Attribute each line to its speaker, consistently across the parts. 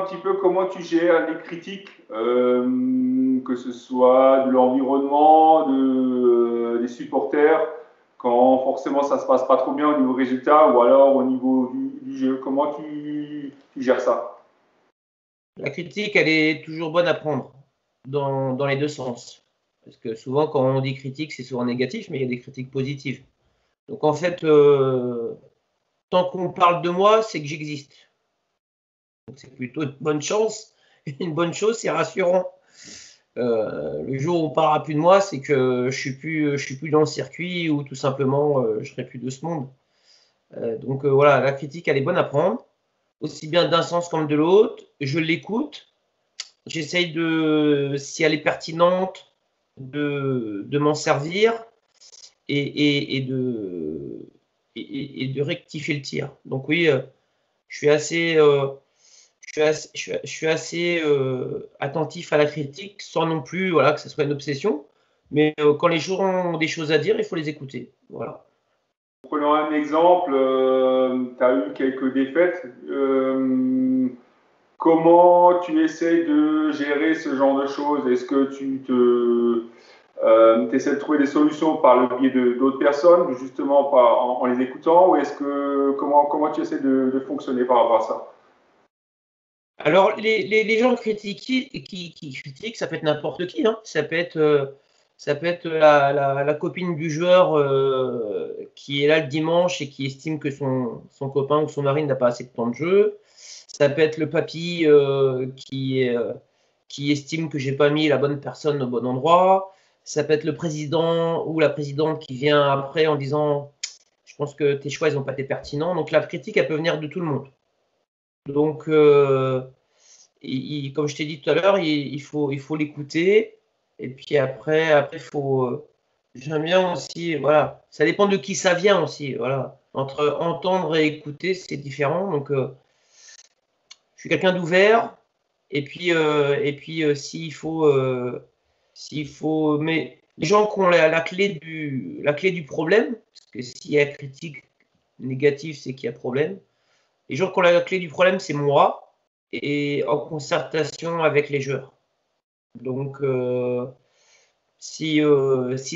Speaker 1: petit peu comment tu gères les critiques, que ce soit de l'environnement, des supporters, quand forcément ça se passe pas trop bien au niveau résultat ou alors au niveau du jeu. Comment tu gères ça?
Speaker 2: La critique, elle est toujours bonne à prendre dans les deux sens. Parce que souvent, quand on dit critique, c'est souvent négatif, mais il y a des critiques positives. Donc en fait, tant qu'on parle de moi, c'est que j'existe. Donc c'est plutôt une bonne chance. Une bonne chose, c'est rassurant. Le jour où on parlera plus de moi, c'est que je suis plus dans le circuit ou tout simplement je serai plus de ce monde. Donc voilà, la critique, elle est bonne à prendre, aussi bien d'un sens comme de l'autre. Je l'écoute. J'essaye de, si elle est pertinente, de m'en servir et de rectifier le tir. Donc oui, je suis assez, je suis assez attentif à la critique sans non plus voilà, que ce soit une obsession. Mais quand les gens ont des choses à dire, il faut les écouter. Voilà.
Speaker 1: Prenons un exemple, tu as eu quelques défaites. Comment tu essaies de gérer ce genre de choses? Est-ce que essaies de trouver des solutions par le biais d'autres personnes, justement en les écoutant, ou est-ce que comment tu essaies de fonctionner par rapport à ça?
Speaker 2: Alors, les gens qui critiquent, ça peut être n'importe qui. Hein. Ça peut être la copine du joueur qui est là le dimanche et qui estime que son copain ou son mari n'a pas assez de temps de jeu. Ça peut être le papy qui estime que j'ai pas mis la bonne personne au bon endroit. Ça peut être le président ou la présidente qui vient après en disant je pense que tes choix ils n'ont pas été pertinents. Donc la critique elle peut venir de tout le monde. Donc comme je t'ai dit tout à l'heure, il faut l'écouter. Et puis après il faut. J'aime bien aussi, voilà. Ça dépend de qui ça vient aussi, voilà. Entre entendre et écouter, c'est différent. Donc je suis quelqu'un d'ouvert. Et puis s'il faut, mais les gens qui ont la clé du problème, parce que s'il y a critique négative, c'est qu'il y a problème. Les gens qui ont la clé du problème, c'est moi, et en concertation avec les joueurs. Donc, si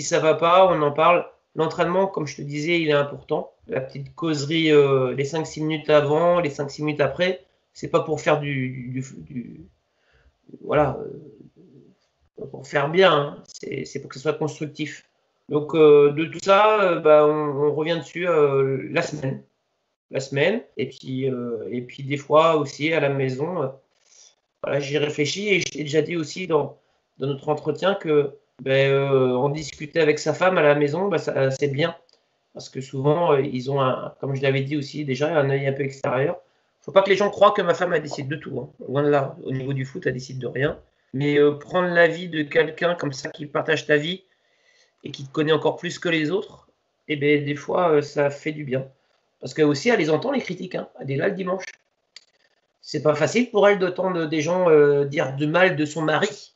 Speaker 2: ça va pas, on en parle. L'entraînement, comme je te disais, il est important. La petite causerie, les 5-6 minutes avant, les 5-6 minutes après, c'est pas pour faire voilà, pour faire bien, hein. C'est pour que ce soit constructif. Donc, de tout ça, on revient dessus la semaine, et puis des fois aussi à la maison. Voilà, j'y réfléchis et je t'ai déjà dit aussi dans notre entretien que en discuter avec sa femme à la maison, c'est bien. Parce que souvent, ils ont, comme je l'avais dit aussi déjà, un œil un peu extérieur. Faut pas que les gens croient que ma femme, elle décide de tout. Hein. Loin de là, au niveau du foot, elle décide de rien. Mais prendre l'avis de quelqu'un comme ça qui partage ta vie et qui te connaît encore plus que les autres, et ben des fois, ça fait du bien. Parce que aussi, elle les entend, les critiques. Hein. Elle est là le dimanche. C'est pas facile pour elle d'entendre des gens dire du mal de son mari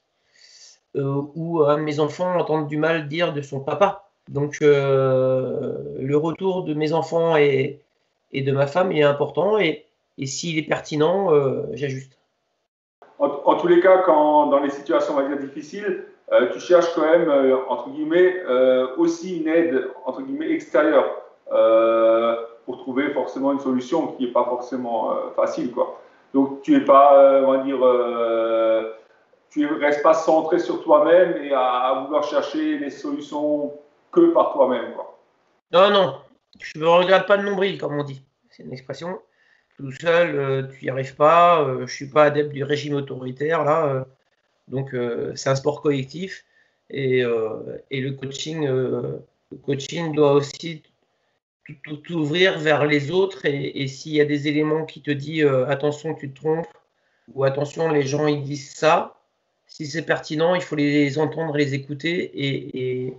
Speaker 2: ou mes enfants entendent du mal dire de son papa. Donc le retour de mes enfants et de ma femme est important et s'il est pertinent, j'ajuste.
Speaker 1: En tous les cas, dans les situations, on va dire, difficiles, tu cherches quand même, entre guillemets, aussi une aide, entre guillemets, extérieure, pour trouver forcément une solution qui n'est pas forcément facile, quoi. Donc, tu es pas, on va dire, tu ne restes pas centré sur toi-même et à vouloir chercher les solutions que par toi-même, quoi.
Speaker 2: Non, non, je ne regarde pas de nombril, comme on dit. C'est une expression. Tout seul, tu n'y arrives pas. Je ne suis pas adepte du régime autoritaire, là. Donc, c'est un sport collectif. Et le coaching doit aussi tout ouvrir vers les autres. Et s'il y a des éléments qui te disent attention, tu te trompes, ou attention, les gens ils disent ça, si c'est pertinent, il faut les entendre, les écouter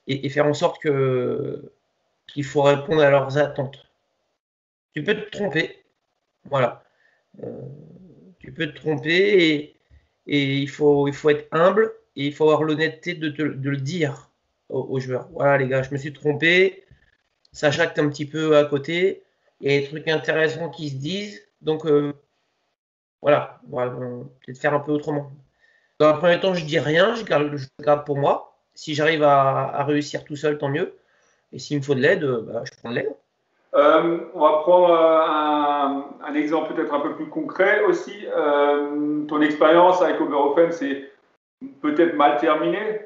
Speaker 2: et faire en sorte qu'il faut répondre à leurs attentes. Tu peux te tromper, voilà. Euh, tu peux te tromper et il faut être humble et il faut avoir l'honnêteté de le dire aux joueurs. Voilà les gars, je me suis trompé, ça jacte un petit peu à côté, il y a des trucs intéressants qui se disent, donc Voilà, peut-être faire un peu autrement. Dans un premier temps, je dis rien, je garde pour moi. Si j'arrive à réussir tout seul, tant mieux. Et s'il me faut de l'aide, je prends de l'aide.
Speaker 1: On va prendre un exemple peut-être un peu plus concret aussi. Ton expérience avec Oberhofen, c'est peut-être mal terminé.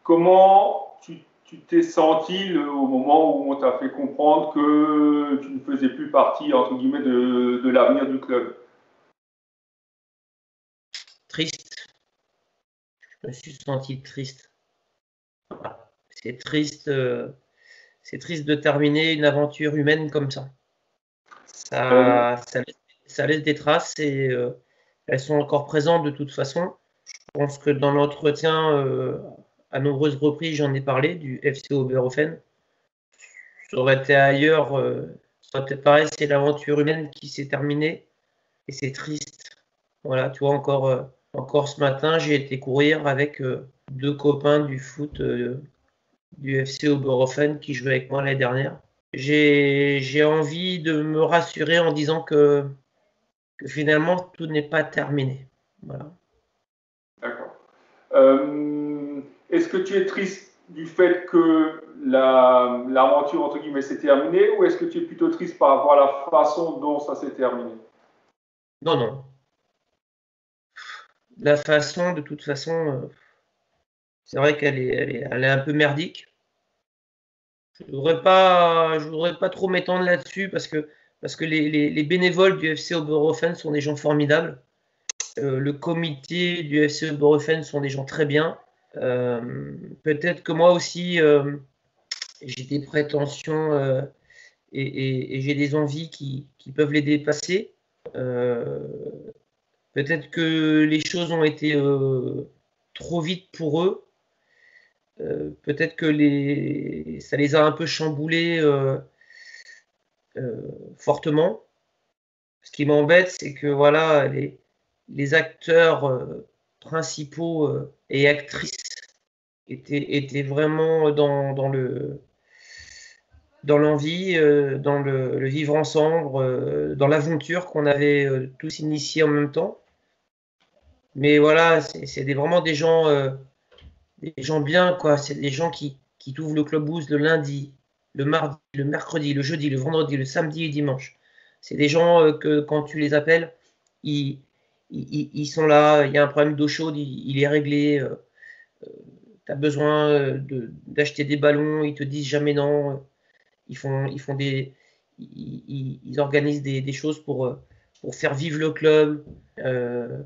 Speaker 1: Comment tu t'es senti au moment où on t'a fait comprendre que tu ne faisais plus partie, entre guillemets, de l'avenir du club?
Speaker 2: Triste. Je me suis senti triste. Voilà. C'est triste de terminer une aventure humaine comme ça. Ça laisse des traces et elles sont encore présentes de toute façon. Je pense que dans l'entretien, à nombreuses reprises, j'en ai parlé du FC Oberhofen. Ça aurait été ailleurs, ça aurait peut-être pareil, c'est l'aventure humaine qui s'est terminée et c'est triste. Voilà, tu vois, encore ce matin, j'ai été courir avec 2 copains du foot du FC Oberhofen qui jouaient avec moi l'année dernière. J'ai envie de me rassurer en disant que finalement, tout n'est pas terminé. Voilà.
Speaker 1: D'accord. Est-ce que tu es triste du fait que l'aventure, entre guillemets, s'est terminée, ou est-ce que tu es plutôt triste par rapport à la façon dont ça s'est terminé?
Speaker 2: Non, non. La façon, de toute façon, c'est vrai elle est un peu merdique. Je voudrais pas trop m'étendre là-dessus parce que les bénévoles du FC Oberhofen sont des gens formidables. Le comité du FC Oberhofen sont des gens très bien. Peut-être que moi aussi, j'ai des prétentions et j'ai des envies qui peuvent les dépasser. Euh, Peut-être que les choses ont été trop vite pour eux. Peut-être que ça les a un peu chamboulés fortement. Ce qui m'embête, c'est que voilà, les acteurs principaux et actrices étaient vraiment dans l'envie, dans le vivre ensemble, dans l'aventure qu'on avait tous initiée en même temps. Mais voilà, c'est vraiment des gens bien, quoi. C'est des gens qui t'ouvrent le clubhouse le lundi, le mardi, le mercredi, le jeudi, le vendredi, le samedi et dimanche. C'est des gens que quand tu les appelles, ils, ils sont là, il y a un problème d'eau chaude, il est réglé. Tu as besoin d'acheter des ballons, ils te disent jamais non. Ils organisent des choses pour faire vivre le club. Euh,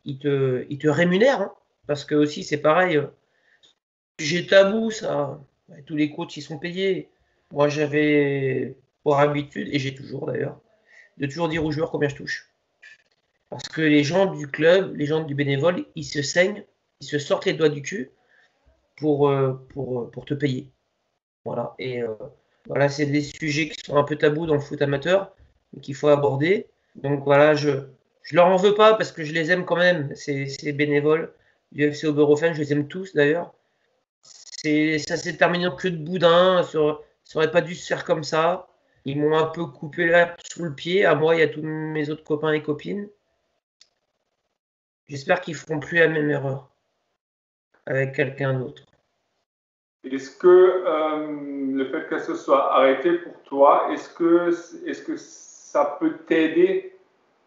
Speaker 2: ils te rémunèrent, hein, parce que aussi c'est pareil. Sujet tabou, ça. Tous les coachs, ils sont payés. Moi, j'avais pour habitude, et j'ai toujours d'ailleurs, de toujours dire aux joueurs combien je touche. Parce que les gens du club, les gens du bénévole, ils se saignent, ils se sortent les doigts du cul pour te payer. Voilà. Et voilà, c'est des sujets qui sont un peu tabous dans le foot amateur, mais qu'il faut aborder. Donc voilà, je leur en veux pas parce que je les aime quand même, ces bénévoles du FC Oberhofen, je les aime tous d'ailleurs. Ça s'est terminé en queue de boudin, ça aurait pas dû se faire comme ça. Ils m'ont un peu coupé l'herbe sous le pied, à moi et à tous mes autres copains et copines. J'espère qu'ils feront plus la même erreur avec quelqu'un d'autre.
Speaker 1: Est-ce que le fait que ce soit arrêté pour toi, est-ce que ça peut t'aider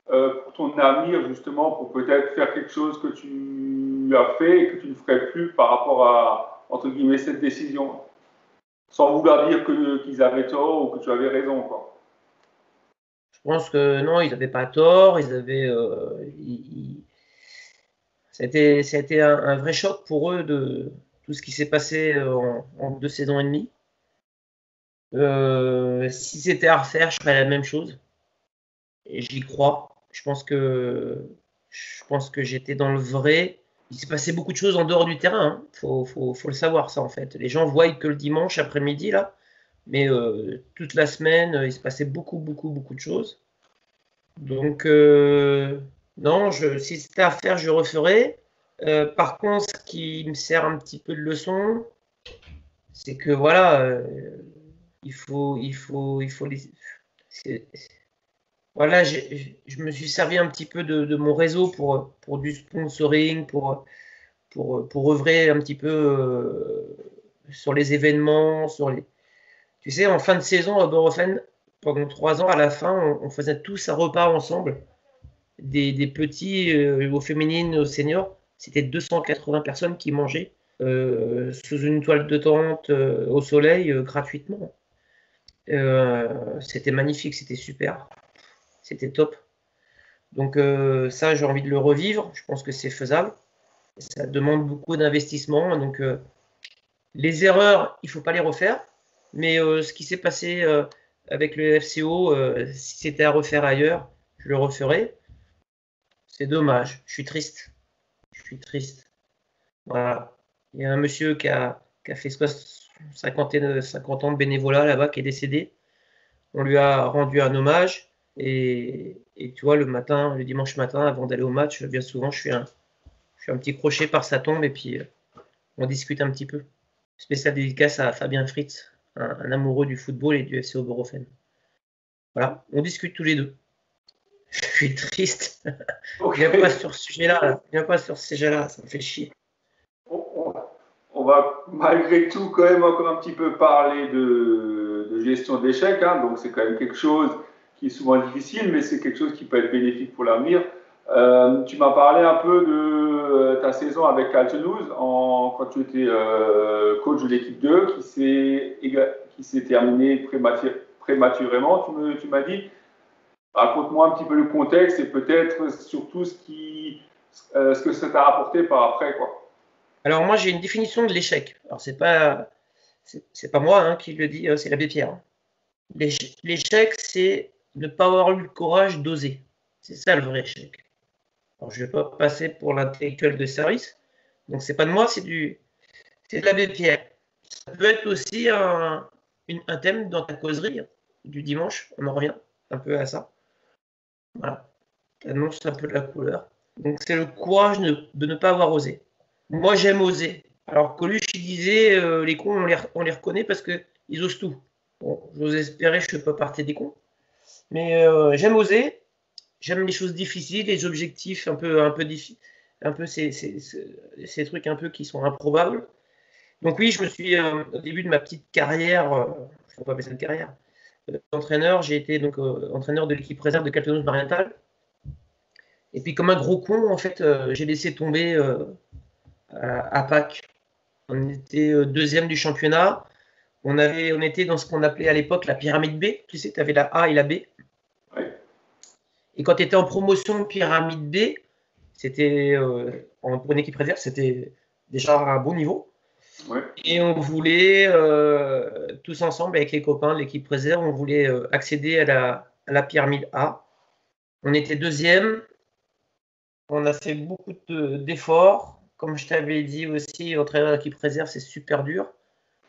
Speaker 1: pour ton avenir, justement, pour peut-être faire quelque chose que tu as fait et que tu ne ferais plus par rapport à, entre guillemets, cette décision? Sans vouloir dire qu'ils avaient tort ou que tu avais raison, quoi.
Speaker 2: Je pense que non, ils n'avaient pas tort, ça a été un vrai choc pour eux de tout ce qui s'est passé en 2 saisons et demie. Si c'était à refaire, je ferais la même chose. Et j'y crois. Je pense que j'étais dans le vrai. Il s'est passé beaucoup de choses en dehors du terrain. Hein. Faut le savoir, ça, en fait. Les gens voient que le dimanche après-midi, là. Mais toute la semaine, il se passait beaucoup, beaucoup, beaucoup de choses. Donc, non, si c'était à faire, je referais. Par contre, ce qui me sert un petit peu de leçon, c'est que voilà, il faut Voilà, je me suis servi un petit peu de mon réseau pour du sponsoring, pour œuvrer un petit peu sur les événements, Tu sais, en fin de saison à Borofen, pendant 3 ans, à la fin, on faisait tous un repas ensemble, des petits aux féminines, aux seniors. C'était 280 personnes qui mangeaient sous une toile de tente au soleil gratuitement. C'était magnifique, c'était super, c'était top. Donc ça, j'ai envie de le revivre. Je pense que c'est faisable. Ça demande beaucoup d'investissement. Donc les erreurs, il ne faut pas les refaire. Mais ce qui s'est passé avec le FCO, si c'était à refaire ailleurs, je le referais. C'est dommage. Je suis triste. Je suis triste. Voilà. Il y a un monsieur qui a fait 50 ans de bénévolat là-bas qui est décédé. On lui a rendu un hommage. Et tu vois, le dimanche matin, avant d'aller au match, bien souvent, je fais un petit crochet par sa tombe et puis on discute un petit peu. Spécial dédicace à Fabien Fritz, un amoureux du football et du FC Oberhofen. Voilà, on discute tous les deux. Je suis triste.
Speaker 1: Ok.
Speaker 2: Viens pas sur ce sujet-là. Viens pas sur ce sujet-là, ça me fait chier.
Speaker 1: On, on va malgré tout quand même encore un petit peu parler de gestion d'échecs. Hein. Donc c'est quand même quelque chose qui est souvent difficile, mais c'est quelque chose qui peut être bénéfique pour l'avenir. Tu m'as parlé un peu de ta saison avec Altenhouse quand tu étais coach de l'équipe 2 qui s'est terminée prématurément, tu m'as dit. Raconte-moi un petit peu le contexte et peut-être surtout ce que ça t'a apporté par après, quoi.
Speaker 2: Alors moi j'ai une définition de l'échec. Alors c'est pas moi hein, qui le dit, c'est l'abbé Pierre. L'échec, c'est ne pas avoir eu le courage d'oser. C'est ça le vrai échec. Alors je vais pas passer pour l'intellectuel de service. Donc c'est pas de moi, c'est de l'abbé Pierre. Ça peut être aussi un thème dans ta causerie du dimanche. On en revient un peu à ça. Voilà. Ça annonce un peu de la couleur. Donc c'est le courage de ne pas avoir osé. Moi j'aime oser. Alors Coluche il disait les cons on les reconnaît parce qu'ils osent tout. Bon, j'ose espérer que je ne fais pas partie des cons. Mais j'aime oser. J'aime les choses difficiles, les objectifs un peu ces trucs un peu qui sont improbables. Donc oui, je me suis au début de ma petite carrière, je ne peux pas appeler ça une carrière, d'entraîneur, j'ai été donc entraîneur de l'équipe réserve de Caltenos Marienthal. Et puis comme un gros con, en fait, j'ai laissé tomber à Pâques. On était deuxième du championnat. On était dans ce qu'on appelait à l'époque la pyramide B. Tu sais, tu avais la A et la B.
Speaker 1: Ouais.
Speaker 2: Et quand tu étais en promotion pyramide B, c'était pour une équipe réserve, c'était déjà un bon niveau.
Speaker 1: Ouais.
Speaker 2: Et on voulait, tous ensemble, avec les copains de l'équipe réserve, on voulait accéder à la pyramide A. On était deuxième. On a fait beaucoup d'efforts. Comme je t'avais dit aussi, entraîneur de l'équipe réserve, c'est super dur.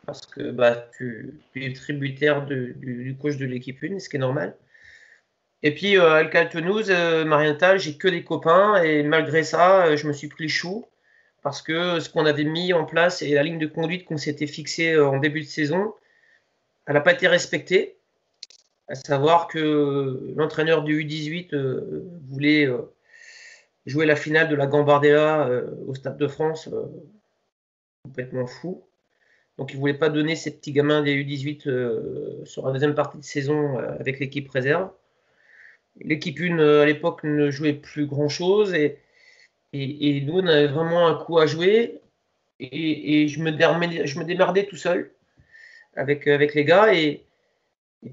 Speaker 2: Parce que bah, tu es tributaire du coach de l'équipe 1, ce qui est normal. Et puis, à Caltenouz, Marienthal, j'ai que des copains. Et malgré ça, je me suis pris chou. Parce que ce qu'on avait mis en place et la ligne de conduite qu'on s'était fixée en début de saison, elle n'a pas été respectée. À savoir que l'entraîneur du U18 voulait jouer la finale de la Gambardella au Stade de France, complètement fou. Donc il ne voulait pas donner ces petits gamins des U18 sur la deuxième partie de saison avec l'équipe réserve. L'équipe 1 à l'époque ne jouait plus grand-chose et nous on avait vraiment un coup à jouer et je me démerdais tout seul avec les gars et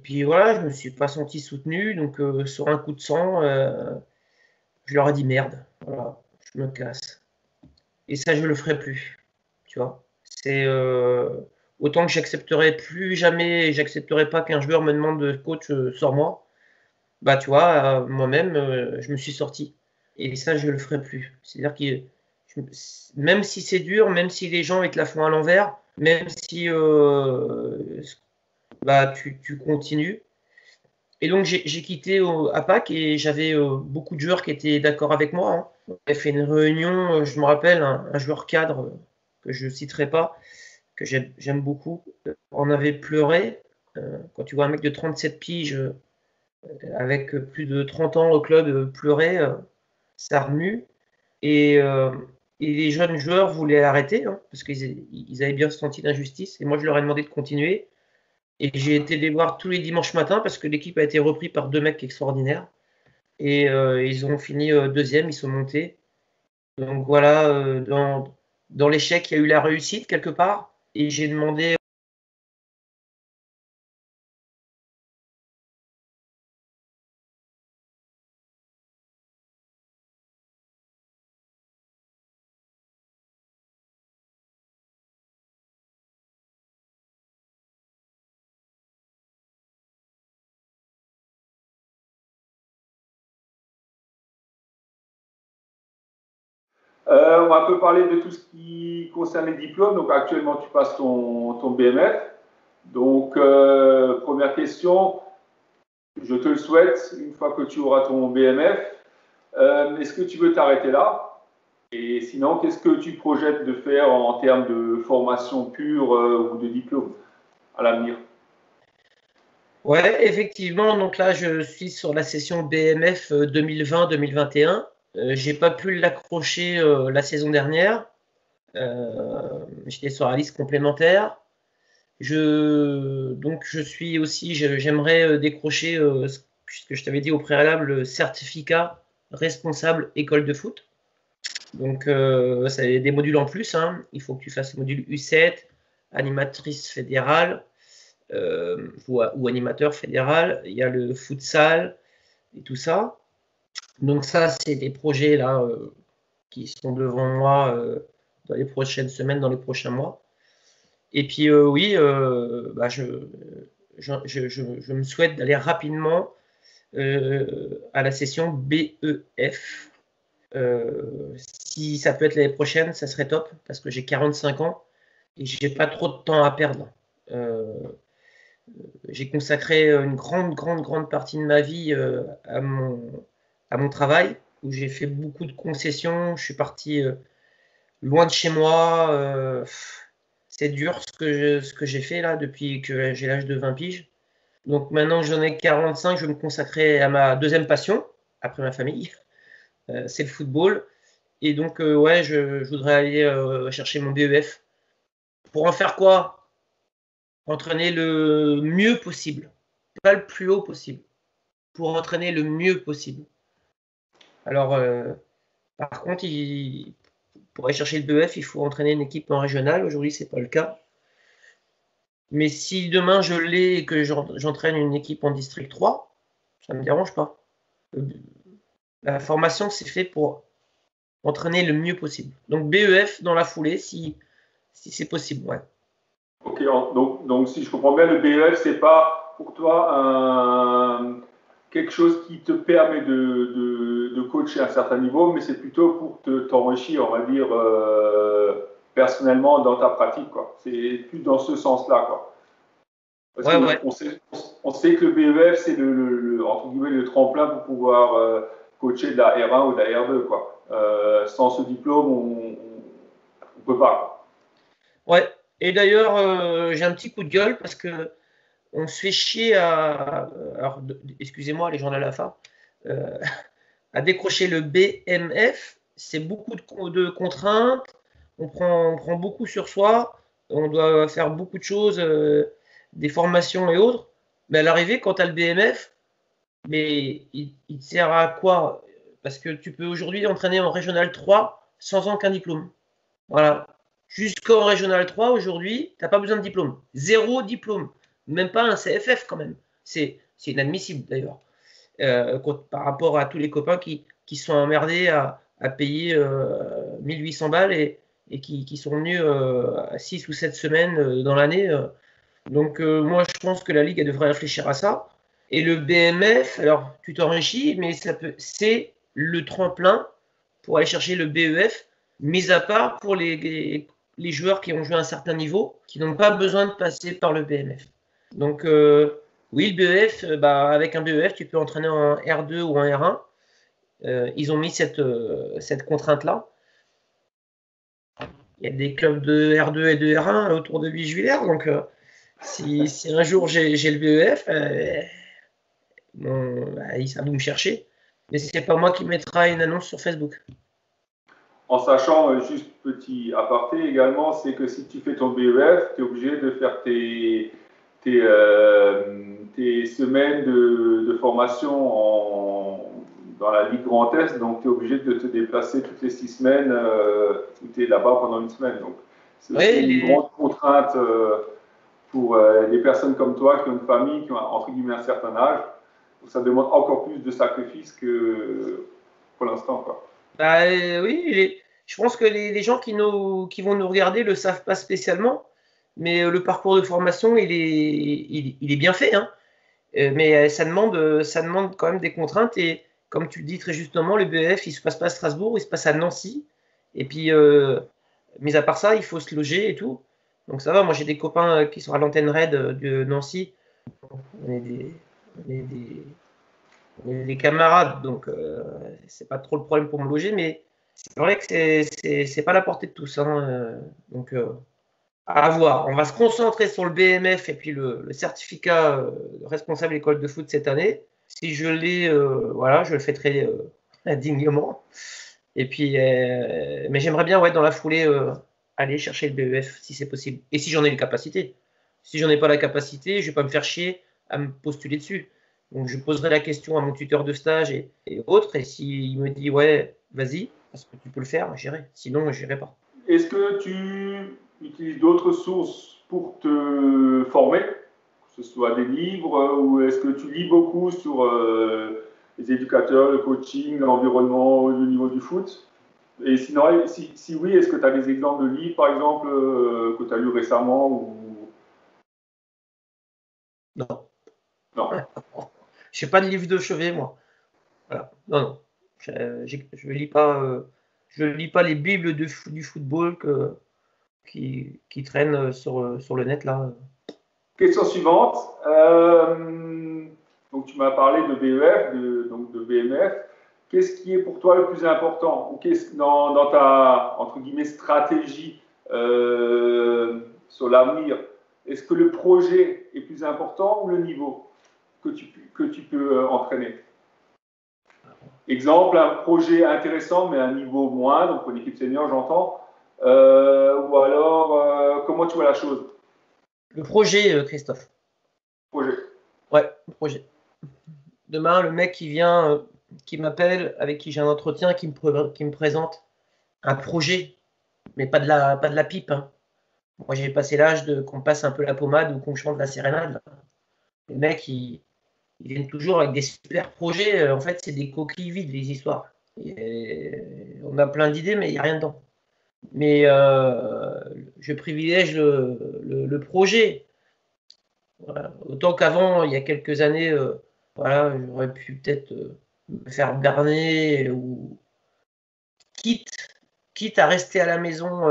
Speaker 2: puis voilà, je me suis pas senti soutenu donc sur un coup de sang, je leur ai dit merde, voilà, je me casse. Et ça je le ferai plus, tu vois. C'est autant que j'accepterai plus jamais, j'accepterai pas qu'un joueur me demande de coach sors-moi. Bah tu vois, moi-même je me suis sorti. Et ça je le ferai plus. C'est-à-dire que même si c'est dur, même si les gens ils te la font à l'envers, même si bah tu continues. Et donc j'ai quitté à Pâques et j'avais beaucoup de joueurs qui étaient d'accord avec moi. Hein. On avait fait une réunion, je me rappelle, un joueur cadre que je ne citerai pas, que j'aime beaucoup, on avait pleuré. Quand tu vois un mec de 37 piges avec plus de 30 ans au club, pleurer, ça remue. Et les jeunes joueurs voulaient arrêter, hein, parce qu'ils avaient bien senti l'injustice. Et moi, je leur ai demandé de continuer. Et j'ai été les voir tous les dimanches matins parce que l'équipe a été reprise par 2 mecs extraordinaires. Et ils ont fini deuxième, ils sont montés. Donc voilà, dans l'échec, il y a eu la réussite quelque part. Et j'ai demandé.
Speaker 1: On va un peu parler de tout ce qui concerne les diplômes. Donc actuellement, tu passes ton BMF. Donc, première question, je te le souhaite, une fois que tu auras ton BMF, est-ce que tu veux t'arrêter là? Et sinon, qu'est-ce que tu projettes de faire en termes de formation pure ou de diplôme à l'avenir?
Speaker 2: Ouais, effectivement. Donc là, je suis sur la session BMF 2020-2021. J'ai pas pu l'accrocher la saison dernière. J'étais sur la liste complémentaire. Donc je suis aussi, j'aimerais décrocher ce que je t'avais dit au préalable, le certificat responsable école de foot. Donc ça a des modules en plus, hein. Il faut que tu fasses le module U7, animatrice fédérale ou animateur fédéral. Il y a le futsal et tout ça. Donc ça, c'est des projets là qui sont devant moi dans les prochaines semaines, dans les prochains mois. Et puis oui, bah, je me souhaite d'aller rapidement à la session BEF. Si ça peut être l'année prochaine, ça serait top parce que j'ai 45 ans et j'ai pas trop de temps à perdre. J'ai consacré une grande partie de ma vie à mon travail où j'ai fait beaucoup de concessions. Je suis parti loin de chez moi. C'est dur ce que j'ai fait là depuis que j'ai l'âge de 20 piges. Donc maintenant que j'en ai 45, je vais me consacrer à ma deuxième passion, après ma famille, c'est le football. Et donc ouais, je voudrais aller chercher mon BEF. Pour en faire quoi? Entraîner le mieux possible, pas le plus haut possible, pour entraîner le mieux possible. Alors par contre, pour aller chercher le BEF, il faut entraîner une équipe en régional. Aujourd'hui, c'est pas le cas. Mais si demain je l'ai et que j'entraîne une équipe en district 3, ça ne me dérange pas. La formation, c'est fait pour entraîner le mieux possible. Donc BEF dans la foulée, si c'est possible, ouais.
Speaker 1: Ok, donc si je comprends bien, le BEF, c'est pas pour toi quelque chose qui te permet de coacher à un certain niveau, mais c'est plutôt pour t'enrichir, on va dire, personnellement dans ta pratique, quoi. C'est plus dans ce sens-là, quoi. Parce
Speaker 2: Ouais.
Speaker 1: on sait que le BEF, c'est entre guillemets, le tremplin pour pouvoir coacher de la R1 ou de la R2, quoi. Sans ce diplôme, on peut pas,
Speaker 2: quoi. Ouais. Et d'ailleurs, j'ai un petit coup de gueule parce que on se fait chier alors, excusez-moi les gens de la FA, à décrocher le BMF. C'est beaucoup de contraintes. On prend beaucoup sur soi. On doit faire beaucoup de choses, des formations et autres. Mais à l'arrivée, quand tu as le BMF, mais il te sert à quoi? Parce que tu peux aujourd'hui entraîner en Régional 3 sans aucun diplôme. Voilà. Jusqu'en Régional 3, aujourd'hui, tu n'as pas besoin de diplôme. Zéro diplôme. Même pas un CFF quand même. C'est inadmissible d'ailleurs. Par rapport à tous les copains qui sont emmerdés à payer 1800 balles et qui sont venus à 6 ou 7 semaines dans l'année. Donc moi je pense que la Ligue elle devrait réfléchir à ça. Et le BMF, alors tu t'enrichis, mais c'est le tremplin pour aller chercher le BEF, mis à part pour les joueurs qui ont joué à un certain niveau, qui n'ont pas besoin de passer par le BMF. Donc oui, le BEF, avec un BEF, tu peux entraîner en R2 ou en R1. Ils ont mis cette contrainte-là. Il y a des clubs de R2 et de R1 autour de Bichevillers, donc si un jour j'ai le BEF, ils savent où me chercher. Mais c'est pas moi qui mettra une annonce sur Facebook.
Speaker 1: En sachant, juste petit aparté également, c'est que si tu fais ton BEF, tu es obligé de faire tes semaines de formation dans la Ligue Grand Est, donc tu es obligé de te déplacer toutes les 6 semaines, où tu es là-bas pendant une semaine. Donc c'est aussi une grande contrainte pour les personnes comme toi qui ont une famille, qui ont entre guillemets un certain âge. Donc ça demande encore plus de sacrifices que pour l'instant, quoi.
Speaker 2: Bah, oui, je pense que les gens qui vont nous regarder ne le savent pas spécialement, mais le parcours de formation, il est bien fait, hein. Mais ça demande quand même des contraintes. Et comme tu le dis très justement, le BEF, il ne se passe pas à Strasbourg, il se passe à Nancy. Et puis, mis à part ça, il faut se loger et tout. Donc ça va, moi j'ai des copains qui sont à l'antenne RAID de Nancy. On est des camarades, donc c'est pas trop le problème pour me loger, mais c'est vrai que c'est pas la portée de tous, hein, donc à voir. On va se concentrer sur le BMF et puis le certificat responsable école de foot cette année. Si je l'ai, voilà, je le fêterai indignement. Et puis, mais j'aimerais bien, ouais, dans la foulée, aller chercher le BEF si c'est possible. Et si j'en ai les capacités. Si j'en ai pas la capacité, je vais pas me faire chier à me postuler dessus. Donc, je poserai la question à mon tuteur de stage et autres. Et s'il me dit, ouais, vas-y, parce que tu peux le faire, j'irai. Sinon, j'irai pas.
Speaker 1: Est-ce que tu utilises d'autres sources pour te former, que ce soit des livres, ou est-ce que tu lis beaucoup sur les éducateurs, le coaching, l'environnement au niveau du foot? Et sinon, si oui, est-ce que tu as des exemples de livres, par exemple, que tu as lu récemment ou...
Speaker 2: Non.
Speaker 1: Non.
Speaker 2: Je n'ai pas de livre de chevet, moi. Voilà. Non, non. Je lis pas les bibles du football qui traînent sur le net, là.
Speaker 1: Question suivante. Donc, tu m'as parlé de BEF, donc de BMF. Qu'est-ce qui est pour toi le plus important, ou dans ta, entre guillemets, stratégie sur l'avenir? Est-ce que le projet est plus important ou le niveau que tu peux entraîner? Exemple, un projet intéressant, mais à un niveau moindre, donc pour une équipe senior, j'entends. Ou alors, comment tu vois la chose?
Speaker 2: Le projet, Christophe.
Speaker 1: Projet.
Speaker 2: Ouais, le projet. Demain, le mec qui vient, qui m'appelle, avec qui j'ai un entretien, qui me présente un projet, mais pas de la pipe, hein. Moi, j'ai passé l'âge qu'on passe un peu la pommade ou qu'on chante la sérénade. Les mecs, ils viennent toujours avec des super projets. En fait, c'est des coquilles vides, les histoires. On a plein d'idées, mais il n'y a rien dedans. Mais je privilège le projet. Voilà. Autant qu'avant, il y a quelques années, voilà, j'aurais pu peut-être me faire berner ou quitte à rester à la maison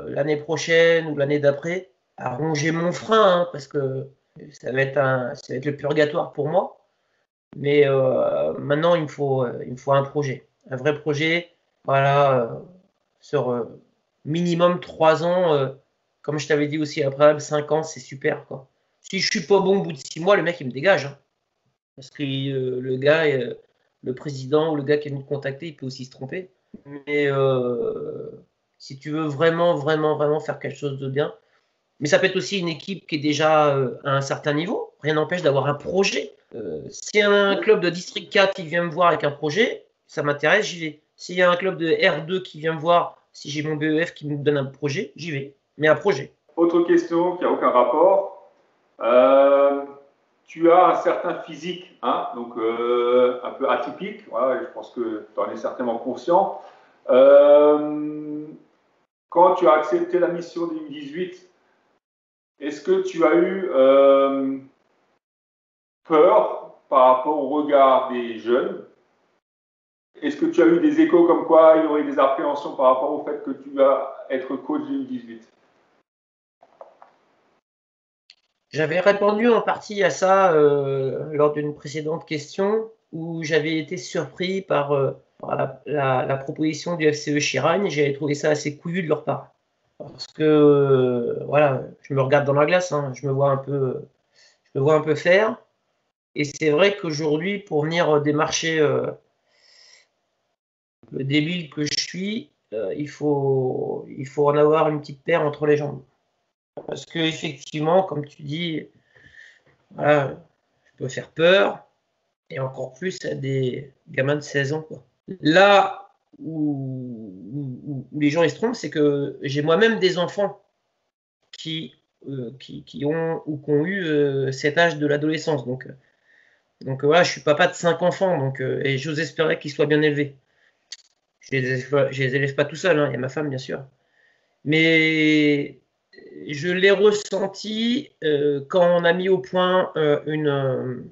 Speaker 2: l'année prochaine ou l'année d'après, à ronger mon frein, hein, parce que ça va être le purgatoire pour moi. Mais maintenant, il me faut un projet, un vrai projet, voilà, sur minimum 3 ans. Comme je t'avais dit aussi après, 5 ans, c'est super, quoi. Si je suis pas bon au bout de 6 mois, le mec, il me dégage, hein. Parce que le gars, le président ou le gars qui est venu te contacter, il peut aussi se tromper. Mais si tu veux vraiment, vraiment, vraiment faire quelque chose de bien, mais ça peut être aussi une équipe qui est déjà à un certain niveau. Rien n'empêche d'avoir un projet. S'il y a un club de District 4 qui vient me voir avec un projet, ça m'intéresse, j'y vais. S'il y a un club de R2 qui vient me voir, si j'ai mon BEF qui me donne un projet, j'y vais. Mais un projet.
Speaker 1: Autre question qui n'a aucun rapport. Tu as un certain physique, hein, donc un peu atypique. Voilà, je pense que tu en es certainement conscient. Quand tu as accepté la mission des U18, est-ce que tu as eu peur par rapport au regard des jeunes? Est-ce que tu as eu des échos comme quoi il y aurait des appréhensions par rapport au fait que tu vas être coach de U18?
Speaker 2: J'avais répondu en partie à ça lors d'une précédente question où j'avais été surpris par la proposition du FCE Chiragne. J'avais trouvé ça assez couillu de leur part. Parce que voilà, je me regarde dans la glace, hein, je me vois un peu faire. Et c'est vrai qu'aujourd'hui, pour venir démarcher le débile que je suis, il faut en avoir une petite paire entre les jambes. Parce que effectivement, comme tu dis, voilà, je peux faire peur, et encore plus à des gamins de 16 ans, quoi. Là où les gens ils se trompent, c'est que j'ai moi-même des enfants qui ont ou qui ont eu cet âge de l'adolescence. Donc voilà, je suis papa de 5 enfants, et j'ose espérer qu'ils soient bien élevés. Je les élève pas tout seul, hein, il y a ma femme bien sûr. Mais je l'ai ressenti quand on a mis au point une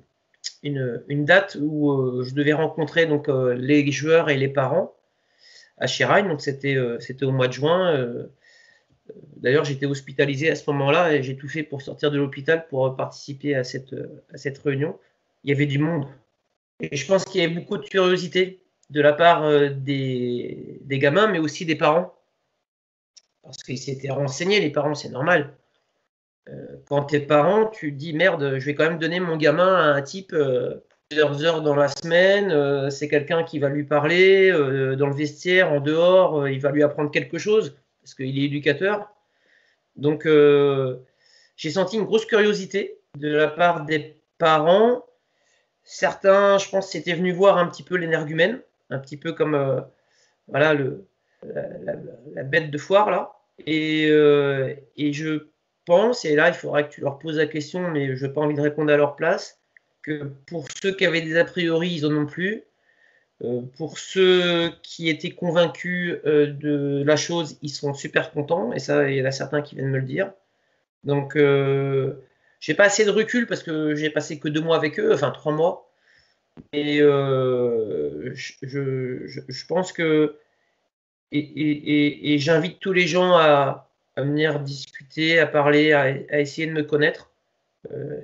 Speaker 2: date où je devais rencontrer donc les joueurs et les parents à Chiragne. Donc c'était au mois de juin. D'ailleurs, j'étais hospitalisé à ce moment-là et j'ai tout fait pour sortir de l'hôpital pour participer à cette réunion. Il y avait du monde. Et je pense qu'il y avait beaucoup de curiosité de la part des gamins, mais aussi des parents. Parce qu'ils s'étaient renseignés, les parents, c'est normal. Quand t'es parent, tu te dis merde, je vais quand même donner mon gamin à un type plusieurs heures dans la semaine. C'est quelqu'un qui va lui parler dans le vestiaire, en dehors, il va lui apprendre quelque chose parce qu'il est éducateur. Donc j'ai senti une grosse curiosité de la part des parents. Certains, je pense, s'étaient venus voir un petit peu l'énergumène, un petit peu comme voilà la bête de foire là. Et je pense, et là il faudra que tu leur poses la question, mais je n'ai pas envie de répondre à leur place, que pour ceux qui avaient des a priori, ils en ont plus. Pour ceux qui étaient convaincus de la chose, ils sont super contents, et ça, il y en a certains qui viennent me le dire. Donc, j'ai pas assez de recul parce que j'ai passé que 2 mois avec eux, enfin 3 mois. Et je pense que et j'invite tous les gens à venir discuter, à parler, à essayer de me connaître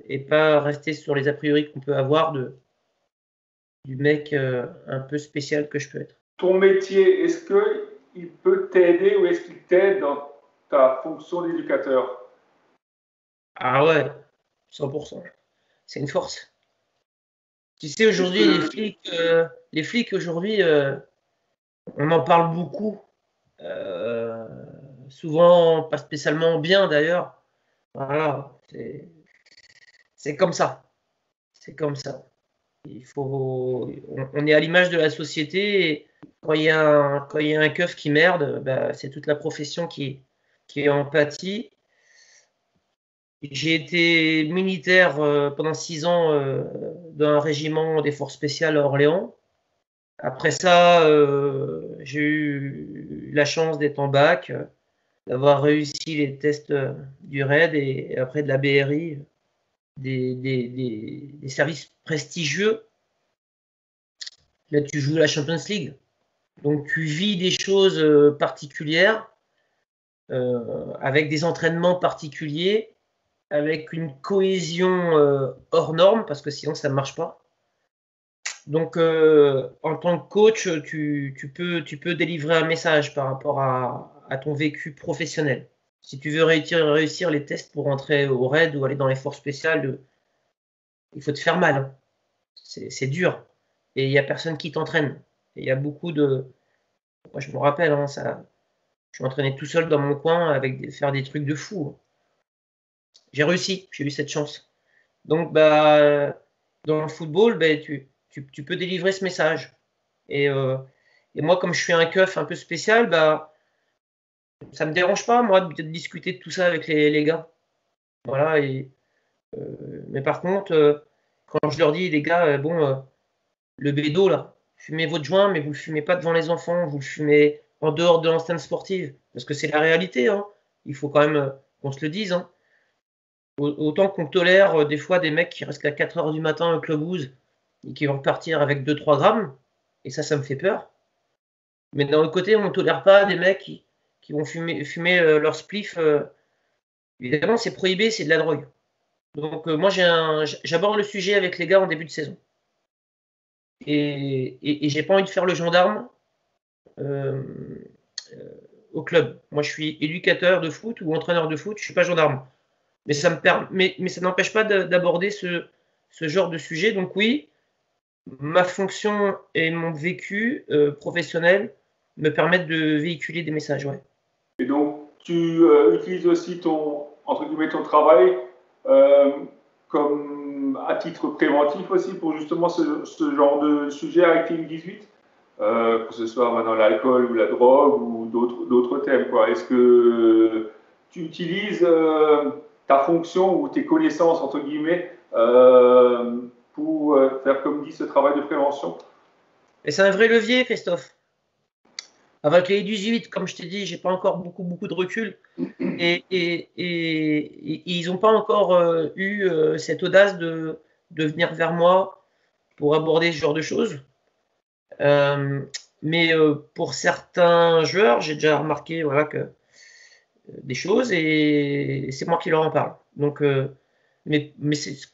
Speaker 2: et pas rester sur les a priori qu'on peut avoir du mec un peu spécial que je peux être.
Speaker 1: Ton métier, est-ce qu'il peut t'aider ou est-ce qu'il t'aide dans ta fonction d'éducateur?
Speaker 2: Ah ouais, 100%. C'est une force. Tu sais, aujourd'hui, les flics aujourd'hui, on en parle beaucoup. Souvent, pas spécialement bien d'ailleurs. Voilà, c'est comme ça. C'est comme ça. On est à l'image de la société. Et quand il y a un keuf qui merde, bah, c'est toute la profession qui est en pâtit. J'ai été militaire pendant 6 ans dans un régiment des forces spéciales à Orléans. Après ça, j'ai eu la chance d'être en bac, d'avoir réussi les tests du RAID et après de la BRI, des services prestigieux. Là, tu joues la Champions League. Donc, tu vis des choses particulières, avec des entraînements particuliers, avec une cohésion hors norme, parce que sinon, ça ne marche pas. Donc, en tant que coach, tu peux délivrer un message par rapport à ton vécu professionnel. Si tu veux réussir les tests pour entrer au RAID ou aller dans les forces spéciales, il faut te faire mal, hein. C'est dur. Et il n'y a personne qui t'entraîne. Et il y a beaucoup de... Moi, je me rappelle, hein, ça... je m'entraînais tout seul dans mon coin avec faire des trucs de fou. J'ai réussi, j'ai eu cette chance. Donc, bah, dans le football, bah, tu peux délivrer ce message. Et moi, comme je suis un keuf un peu spécial, bah, ça me dérange pas, moi, de discuter de tout ça avec les gars. Voilà. Mais par contre, quand je leur dis, les gars, bon, le bédo, là, fumez votre joint, mais vous le fumez pas devant les enfants, vous le fumez en dehors de l'enceinte sportive. Parce que c'est la réalité, hein. Il faut quand même qu'on se le dise, hein. Autant qu'on tolère des fois des mecs qui restent à 4 heures du matin au clubhouse et qui vont repartir avec 2-3 grammes, et ça me fait peur. Mais d'un autre côté, on ne tolère pas des mecs qui vont fumer leur spliff. Évidemment, c'est prohibé, c'est de la drogue. Donc moi, j'aborde le sujet avec les gars en début de saison. Et j'ai pas envie de faire le gendarme euh, au club. Moi, je suis éducateur de foot ou entraîneur de foot, je suis pas gendarme. Mais ça n'empêche pas d'aborder ce genre de sujet. Donc oui, ma fonction et mon vécu professionnel me permettent de véhiculer des messages. Ouais.
Speaker 1: Et donc, tu utilises aussi entre guillemets, ton travail comme à titre préventif aussi pour justement ce genre de sujet avec Team 18, que ce soit maintenant l'alcool ou la drogue ou d'autres thèmes, quoi. Est-ce que tu utilises ta fonction ou tes connaissances, entre guillemets, pour faire, comme dit, ce travail de prévention?
Speaker 2: Et c'est un vrai levier, Christophe. Avec les 18, comme je t'ai dit, j'ai pas encore beaucoup de recul. Et ils n'ont pas encore eu cette audace de venir vers moi pour aborder ce genre de choses. Mais pour certains joueurs, j'ai déjà remarqué voilà, que des choses et c'est moi qui leur en parle. Donc, mais c'est ce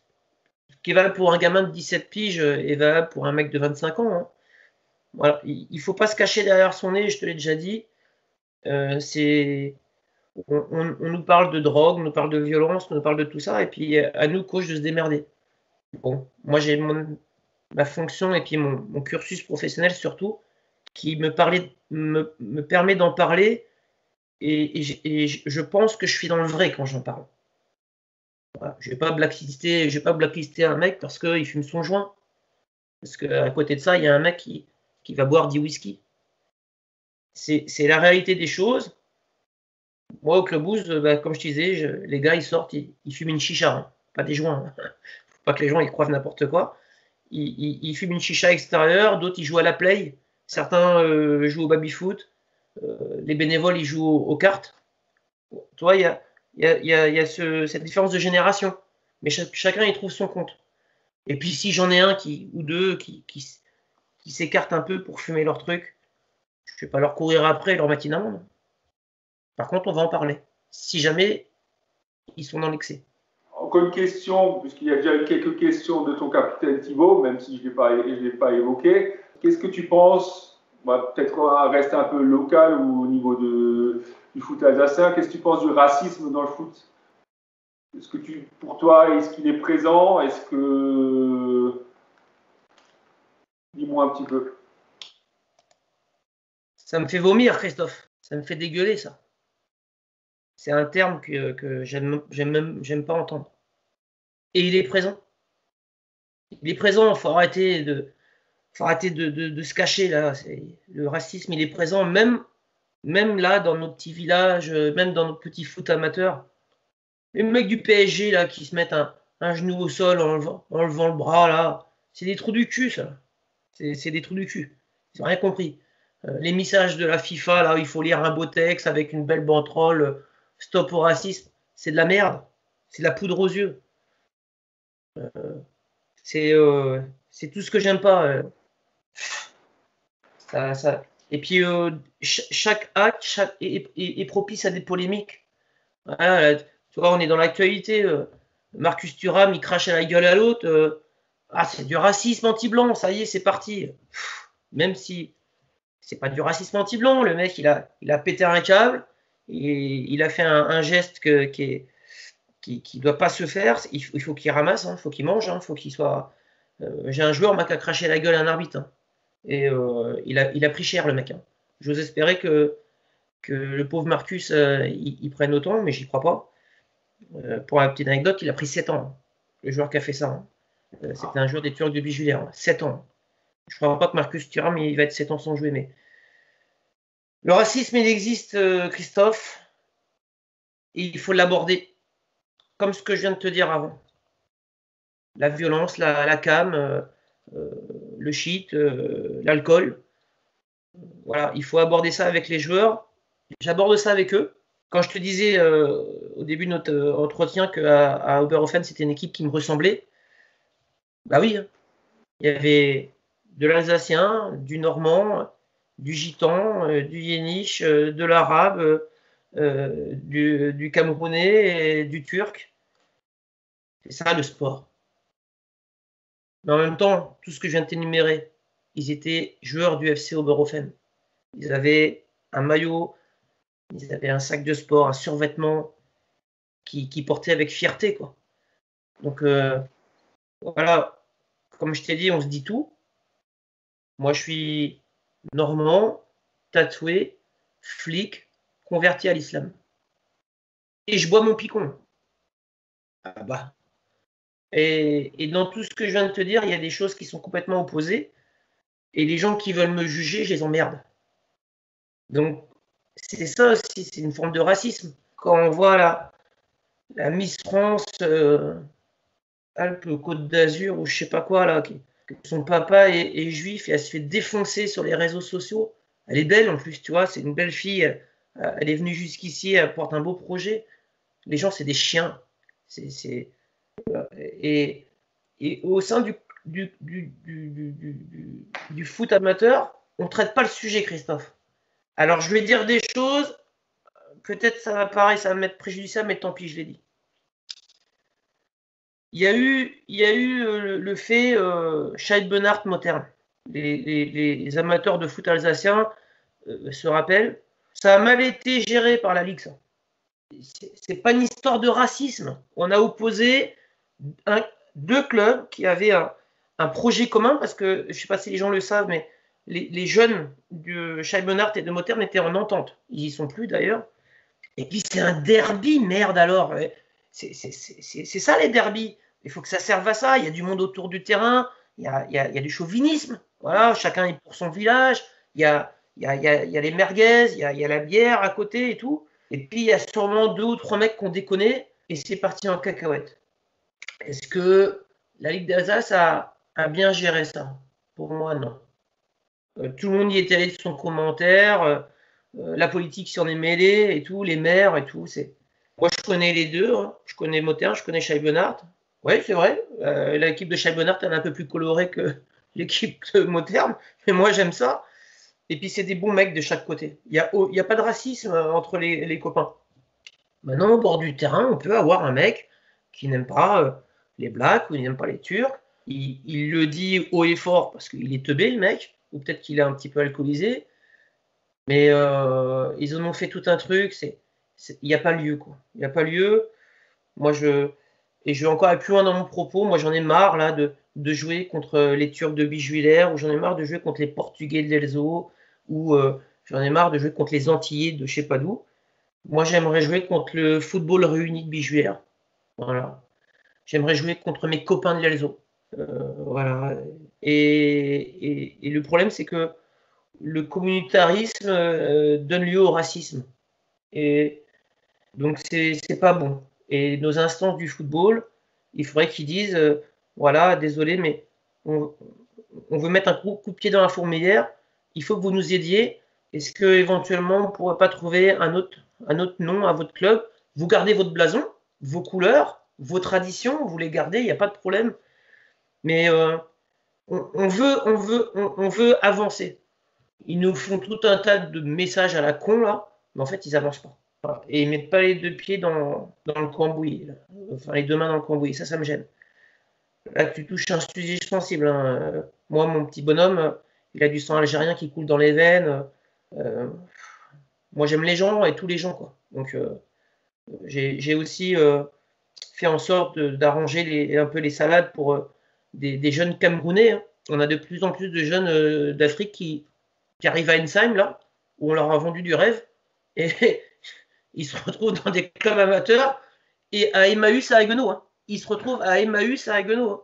Speaker 2: qui est valable pour un gamin de 17 piges est valable pour un mec de 25 ans. Hein. Voilà. Il ne faut pas se cacher derrière son nez, je te l'ai déjà dit. On nous parle de drogue, on nous parle de violence, on nous parle de tout ça, et puis à nous, coach, de se démerder. Bon, moi j'ai ma fonction et puis mon cursus professionnel surtout, qui me permet d'en parler, et je pense que je suis dans le vrai quand j'en parle. Voilà. Je vais pas blacklister un mec parce qu'il fume son joint. Parce qu'à côté de ça, il y a un mec qui va boire 10 whisky. C'est la réalité des choses. Moi, au clubhouse, comme je te disais, les gars, ils sortent, ils fument une chicha, hein, pas des joints. Hein. Faut pas que les gens ils croient n'importe quoi. Ils fument une chicha extérieure, d'autres, ils jouent à la play. Certains jouent au baby-foot. Les bénévoles, ils jouent aux cartes. Tu vois, il y a cette différence de génération. Mais chacun, il trouve son compte. Et puis, si j'en ai un ou deux qui s'écartent un peu pour fumer leur truc, je vais pas leur courir après et leur mettre une amende. Par contre, on va en parler. Si jamais ils sont dans l'excès.
Speaker 1: Encore une question, puisqu'il y a déjà eu quelques questions de ton capitaine Thibaut, même si je ne l'ai pas évoqué. Qu'est-ce que tu penses, peut-être rester un peu local ou au niveau du foot alsacien, qu'est-ce que tu penses du racisme dans le foot? Est-ce que pour toi, est-ce qu'il est présent? Est-ce que... Dis-moi un petit peu.
Speaker 2: Ça me fait vomir, Christophe. Ça me fait dégueuler, ça. C'est un terme que j'aime pas entendre. Et il est présent. Il est présent, faut arrêter de se cacher, là. Le racisme, il est présent, même là, dans nos petits villages, même dans nos petits foot amateurs. Les mecs du PSG, là, qui se mettent un genou au sol en levant le bras, là, c'est des trous du cul, ça. C'est des trous du cul. Ils n'ont rien compris. Les messages de la FIFA, là, où il faut lire un beau texte avec une belle banderole, stop au racisme, c'est de la merde. C'est de la poudre aux yeux. C'est tout ce que j'aime pas. Et puis, chaque acte est propice à des polémiques. Voilà, tu vois, on est dans l'actualité. Marcus Thuram, il crache à la gueule à l'autre. C'est du racisme anti-blanc, ça y est, c'est parti. Même si c'est pas du racisme anti-blanc, le mec, il a pété un câble, et il a fait un geste qui doit pas se faire. Il faut qu'il ramasse, il faut qu'il mange, faut qu'il soit. J'ai un joueur qui a craché à la gueule à un arbitre. Et il a pris cher, le mec. J'ose espérer que le pauvre Marcus, il prenne autant, mais j'y crois pas. Pour la petite anecdote, il a pris 7 ans, le joueur qui a fait ça. C'était un joueur des Turcs de Bijulière. 7 ans. Je ne crois pas que Marcus Thuram, il va être 7 ans sans jouer, mais le racisme, il existe, Christophe, et il faut l'aborder comme ce que je viens de te dire avant. La violence, la cam, le shit, l'alcool. Voilà, il faut aborder ça avec les joueurs. J'aborde ça avec eux. Quand je te disais au début de notre entretien qu'à Oberhofen, c'était une équipe qui me ressemblait, bah oui, hein. Il y avait de l'Alsacien, du Normand, du Gitan, du Yéniche, de l'Arabe, du Camerounais et du Turc. C'est ça le sport. Mais en même temps, tout ce que je viens de t'énumérer, ils étaient joueurs du FC Oberhofen. Ils avaient un maillot, ils avaient un sac de sport, un survêtement qui portait avec fierté, quoi. Donc, voilà, comme je t'ai dit, on se dit tout. Moi, je suis normand, tatoué, flic, converti à l'islam. Et je bois mon picon. Ah bah. Et dans tout ce que je viens de te dire, il y a des choses qui sont complètement opposées. Et les gens qui veulent me juger, je les emmerde. Donc, c'est ça aussi, c'est une forme de racisme. Quand on voit la Miss France Alpes-Côte d'Azur ou je sais pas quoi, là, que son papa est juif et elle se fait défoncer sur les réseaux sociaux. Elle est belle en plus, tu vois, c'est une belle fille. Elle est venue jusqu'ici, elle porte un beau projet. Les gens, c'est des chiens. Et, et au sein du foot amateur, on ne traite pas le sujet, Christophe. Alors, je vais dire des choses, peut-être ça va paraître, ça va m'être préjudiciable, mais tant pis, je l'ai dit. Il y a eu le fait Scheid-Benart-Moterne. Les amateurs de foot alsaciens se rappellent. Ça a mal été géré par la Ligue, ça. C'est pas une histoire de racisme. On a opposé deux clubs qui avaient un projet commun, parce que, je ne sais pas si les gens le savent, mais les jeunes de Scheid-Benart et de Moterne étaient en entente. Ils n'y sont plus d'ailleurs. Et puis c'est un derby, merde alors. C'est ça les derbys. Il faut que ça serve à ça. Il y a du monde autour du terrain. Il y a du chauvinisme. Voilà, chacun est pour son village. Il y a les merguez, il y a la bière à côté et tout. Et puis il y a sûrement 2 ou 3 mecs qu'on déconne et c'est parti en cacahuète. Est-ce que la Ligue d'Alsace a bien géré ça? Pour moi, non. Tout le monde y est allé de son commentaire. La politique s'y en est mêlée et tout, les maires et tout. Moi, je connais les deux. Hein. Je connais Moterne, je connais Scheid-Benart. Oui, c'est vrai. L'équipe de Scheid-Benart, elle est un peu plus colorée que l'équipe de Moterne. Mais moi, j'aime ça. Et puis, c'est des bons mecs de chaque côté. Il n'y a pas de racisme entre les copains. Maintenant, au bord du terrain, on peut avoir un mec qui n'aime pas les Blacks ou il n'aime pas les Turcs. Il le dit haut et fort parce qu'il est teubé, le mec. Ou peut-être qu'il est un petit peu alcoolisé. Mais ils en ont fait tout un truc. Il n'y a pas lieu, quoi. Il n'y a pas lieu. Moi, et je vais encore aller plus loin dans mon propos. Moi, j'en ai marre là de jouer contre les Turcs de Bijuiller, ou j'en ai marre de jouer contre les Portugais de l'Elzo, ou j'en ai marre de jouer contre les Antillais de je sais pas d'où. Moi, j'aimerais jouer contre le football réuni de Bijuiller. Voilà. J'aimerais jouer contre mes copains de l'Elzo. Voilà. Et le problème, c'est que le communautarisme donne lieu au racisme. Et donc, c'est pas bon. Et nos instances du football, il faudrait qu'ils disent voilà, désolé, mais on veut mettre un coup de pied dans la fourmilière, il faut que vous nous aidiez. Est-ce qu'éventuellement, on ne pourrait pas trouver un autre nom à votre club? Vous gardez votre blason, vos couleurs, vos traditions, vous les gardez, il n'y a pas de problème. Mais on veut avancer. Ils nous font tout un tas de messages à la con, là, mais en fait, ils avancent pas. Voilà. Et ils mettent pas les 2 pieds dans le cambouis. Là. Enfin, les 2 mains dans le cambouis. Ça me gêne. Là, tu touches un sujet sensible. Hein. Moi, mon petit bonhomme, il a du sang algérien qui coule dans les veines. Moi, j'aime les gens et tous les gens, quoi. Donc, j'ai aussi fait en sorte d'arranger un peu les salades pour des jeunes Camerounais. Hein. On a de plus en plus de jeunes d'Afrique qui arrivent à Ensheim, là, où on leur a vendu du rêve. Et ils se retrouvent dans des clubs amateurs et à Emmaüs à Haguenau. Hein. Ils se retrouvent à Emmaüs à Haguenau. Hein.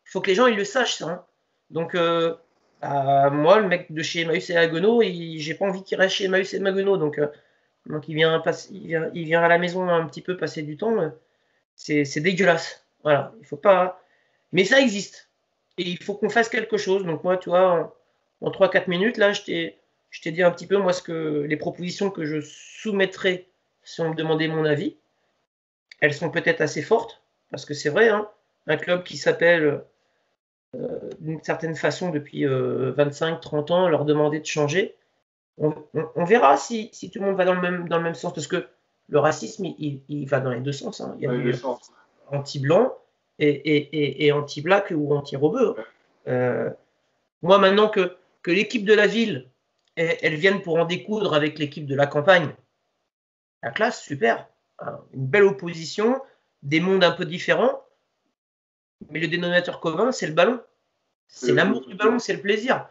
Speaker 2: Il faut que les gens ils le sachent, ça. Hein. Donc, moi, le mec de chez Emmaüs et Haguenau, j'ai pas envie qu'il reste chez Emmaüs et Haguenau. Donc il vient à la maison un petit peu passer du temps. C'est dégueulasse. Voilà. Il faut pas. Mais ça existe. Et il faut qu'on fasse quelque chose. Donc, moi, tu vois, en 3-4 minutes, là, je t'ai dit un petit peu, moi, les propositions que je soumettrais si on me demandait mon avis. Elles sont peut-être assez fortes, parce que c'est vrai, hein, un club qui s'appelle d'une certaine façon depuis 25-30 ans, leur demander de changer. On verra si tout le monde va dans le même sens, parce que le racisme, il va dans les deux sens. Hein. Il y a du anti-blanc et anti-black ou anti-rebeu. Moi, maintenant que l'équipe de la ville, elle vienne pour en découdre avec l'équipe de la campagne, la classe, super. Une belle opposition, des mondes un peu différents. Mais le dénominateur commun, c'est le ballon. C'est l'amour du ballon, c'est le plaisir.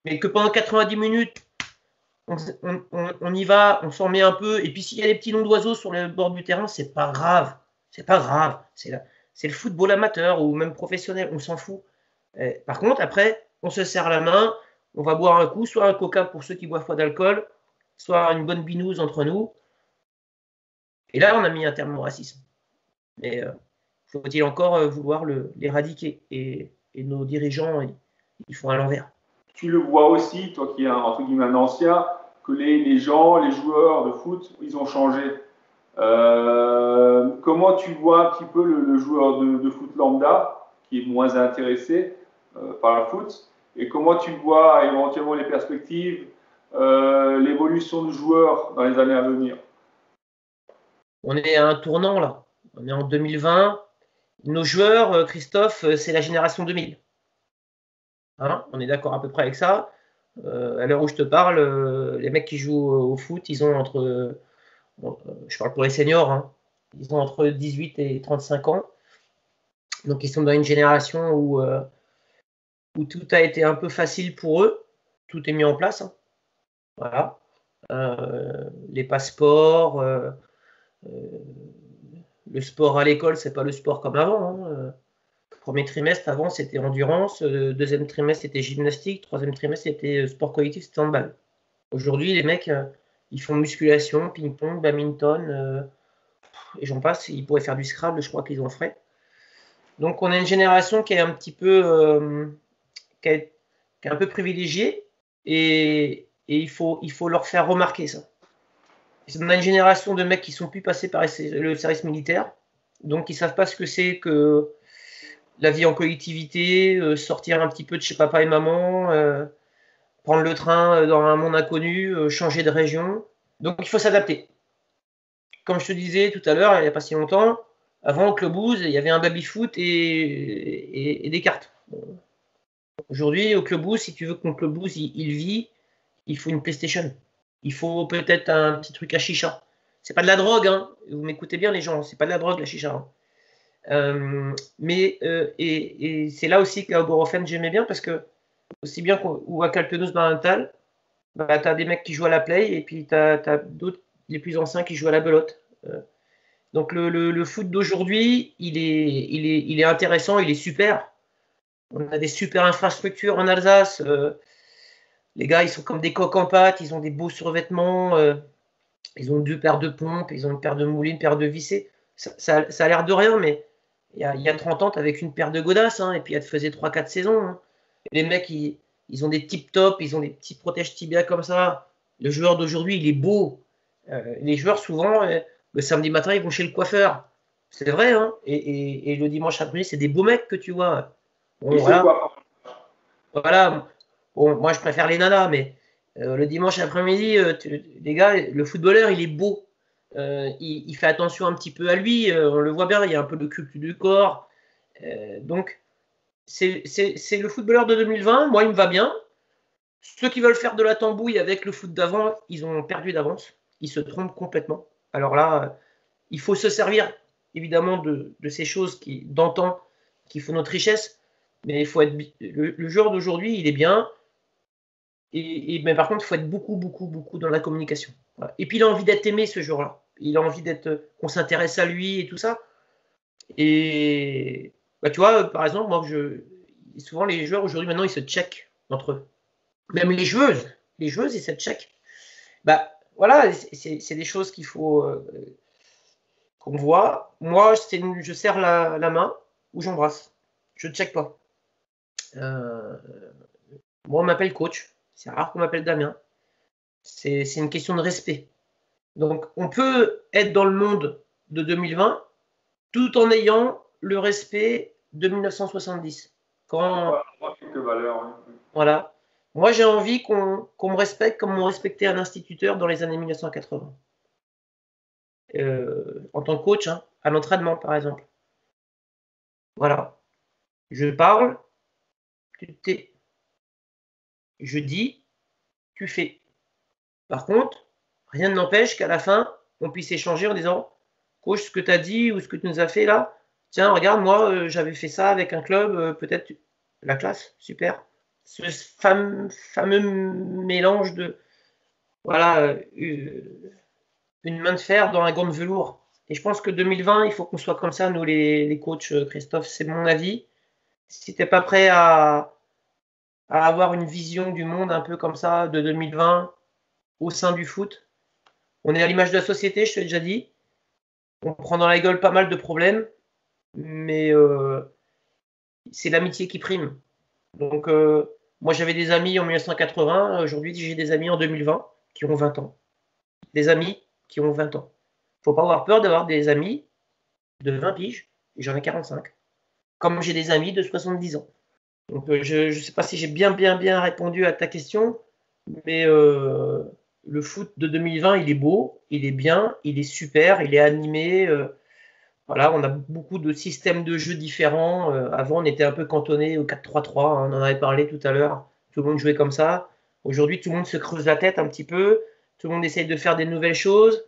Speaker 2: Mais que pendant 90 minutes, on y va, on s'en met un peu. Et puis s'il y a des petits noms d'oiseaux sur le bord du terrain, c'est pas grave. C'est pas grave. C'est le football amateur ou même professionnel, on s'en fout. Par contre, après, on se serre la main, on va boire un coup, soit un coca pour ceux qui boivent pas d'alcool, soit une bonne binouse entre nous. Et là, on a mis un terme au racisme. Mais faut-il encore vouloir l'éradiquer et nos dirigeants, ils font à l'envers.
Speaker 1: Tu le vois aussi, toi qui es entre guillemets un ancien, que les gens, les joueurs de foot, ils ont changé. Comment tu vois un petit peu le joueur de foot lambda qui est moins intéressé par le foot, et comment tu vois éventuellement les perspectives, l'évolution du joueur dans les années à venir?
Speaker 2: On est à un tournant là. On est en 2020. Nos joueurs, Christophe, c'est la génération 2000. Hein, on est d'accord à peu près avec ça. À l'heure où je te parle, les mecs qui jouent au foot, ils ont entre, je parle pour les seniors, hein, ils ont entre 18 et 35 ans. Donc ils sont dans une génération où tout a été un peu facile pour eux. Tout est mis en place. Hein. Voilà. Les passeports, le sport à l'école, c'est pas le sport comme avant. Hein. Premier trimestre, avant, c'était endurance. Deuxième trimestre, c'était gymnastique. Troisième trimestre, c'était sport collectif, c'était handball. Aujourd'hui, les mecs, ils font musculation, ping-pong, badminton, et j'en passe. Ils pourraient faire du Scrabble, je crois qu'ils en feraient. Donc, on a une génération qui est un petit peu, qui est un peu privilégiée, et il faut leur faire remarquer ça. On a une génération de mecs qui sont plus passés par le service militaire, donc ils savent pas ce que c'est que la vie en collectivité, sortir un petit peu de chez papa et maman, prendre le train dans un monde inconnu, changer de région. Donc il faut s'adapter. Comme je te disais tout à l'heure, il n'y a pas si longtemps, avant au Clubhouse, il y avait un baby-foot et des cartes. Aujourd'hui, au Clubhouse, si tu veux que ton Clubhouse il vit, il faut une PlayStation. Il faut peut-être un petit truc à chicha. C'est pas de la drogue, hein. Vous m'écoutez bien les gens, c'est pas de la drogue la chicha. Hein. Et c'est là aussi qu'à Oberhofen j'aimais bien parce que aussi bien ou à Kaltenous Barenthal, bah, tu as des mecs qui jouent à la play et puis tu as d'autres, les plus anciens, qui jouent à la belote. Donc le foot d'aujourd'hui, il est intéressant, il est super. On a des super infrastructures en Alsace. Les gars, ils sont comme des coqs en pâte, ils ont des beaux survêtements, ils ont 2 paires de pompes, ils ont une paire de moulines, une paire de vissées. Ça a l'air de rien, mais il y a 30 ans, tu avais qu'une paire de godasses, hein, et puis elle te faisait 3-4 saisons. Hein. Les mecs, ils ont des tip-top, ils ont des petits protèges tibia comme ça. Le joueur d'aujourd'hui, il est beau. Les joueurs, souvent, le samedi matin, ils vont chez le coiffeur. C'est vrai, hein. Et le dimanche après-midi, c'est des beaux mecs que tu vois. Bon, voilà. Bon, moi, je préfère les nanas, mais le dimanche après-midi, les gars, le footballeur, il est beau. Il fait attention un petit peu à lui. On le voit bien, il y a un peu de culte du corps. Donc, c'est le footballeur de 2020. Moi, il me va bien. Ceux qui veulent faire de la tambouille avec le foot d'avant, ils ont perdu d'avance. Ils se trompent complètement. Alors là, il faut se servir évidemment de ces choses d'antan qui font notre richesse. Mais il faut être le joueur d'aujourd'hui, il est bien. Mais par contre, il faut être beaucoup, beaucoup, beaucoup dans la communication. Voilà. Et puis, il a envie d'être aimé ce jour-là. Il a envie qu'on s'intéresse à lui et tout ça. Et bah, tu vois, par exemple, moi, souvent les joueurs aujourd'hui, maintenant, ils se checkent entre eux. Même les joueuses, ils se checkent. Bah, voilà, c'est des choses qu'il faut qu'on voit. Moi, je serre la main ou j'embrasse. Je ne check pas. Moi, on m'appelle coach. C'est rare qu'on m'appelle Damien. C'est une question de respect. Donc, on peut être dans le monde de 2020 tout en ayant le respect de 1970. Voilà. Moi, j'ai envie qu'on me respecte comme on respectait un instituteur dans les années 1980. En tant que coach, hein, à l'entraînement, par exemple. Voilà. Je parle, tu t'es. Je dis, tu fais. Par contre, rien ne n'empêche qu'à la fin, on puisse échanger en disant, coach, ce que tu as dit ou ce que tu nous as fait là, Tiens, regarde, moi, j'avais fait ça avec un club, peut-être la classe, super. Ce fameux mélange de, voilà, une main de fer dans un gant de velours. Et je pense que 2020, il faut qu'on soit comme ça, nous, les coachs, Christophe, c'est mon avis. Si tu n'es pas prêt à avoir une vision du monde un peu comme ça, de 2020, au sein du foot, on est à l'image de la société, je te l'ai déjà dit. On prend dans la gueule pas mal de problèmes, mais c'est l'amitié qui prime. Donc, moi, j'avais des amis en 1980. Aujourd'hui, j'ai des amis en 2020 qui ont 20 ans. Des amis qui ont 20 ans. Faut pas avoir peur d'avoir des amis de 20 piges, et j'en ai 45. Comme j'ai des amis de 70 ans. Donc, je ne sais pas si j'ai bien répondu à ta question, mais le foot de 2020, il est beau, il est bien, il est super, il est animé. Voilà, on a beaucoup de systèmes de jeu différents. Avant, on était un peu cantonné au 4-3-3, hein, on en avait parlé tout à l'heure. Tout le monde jouait comme ça. Aujourd'hui, tout le monde se creuse la tête un petit peu. Tout le monde essaye de faire des nouvelles choses.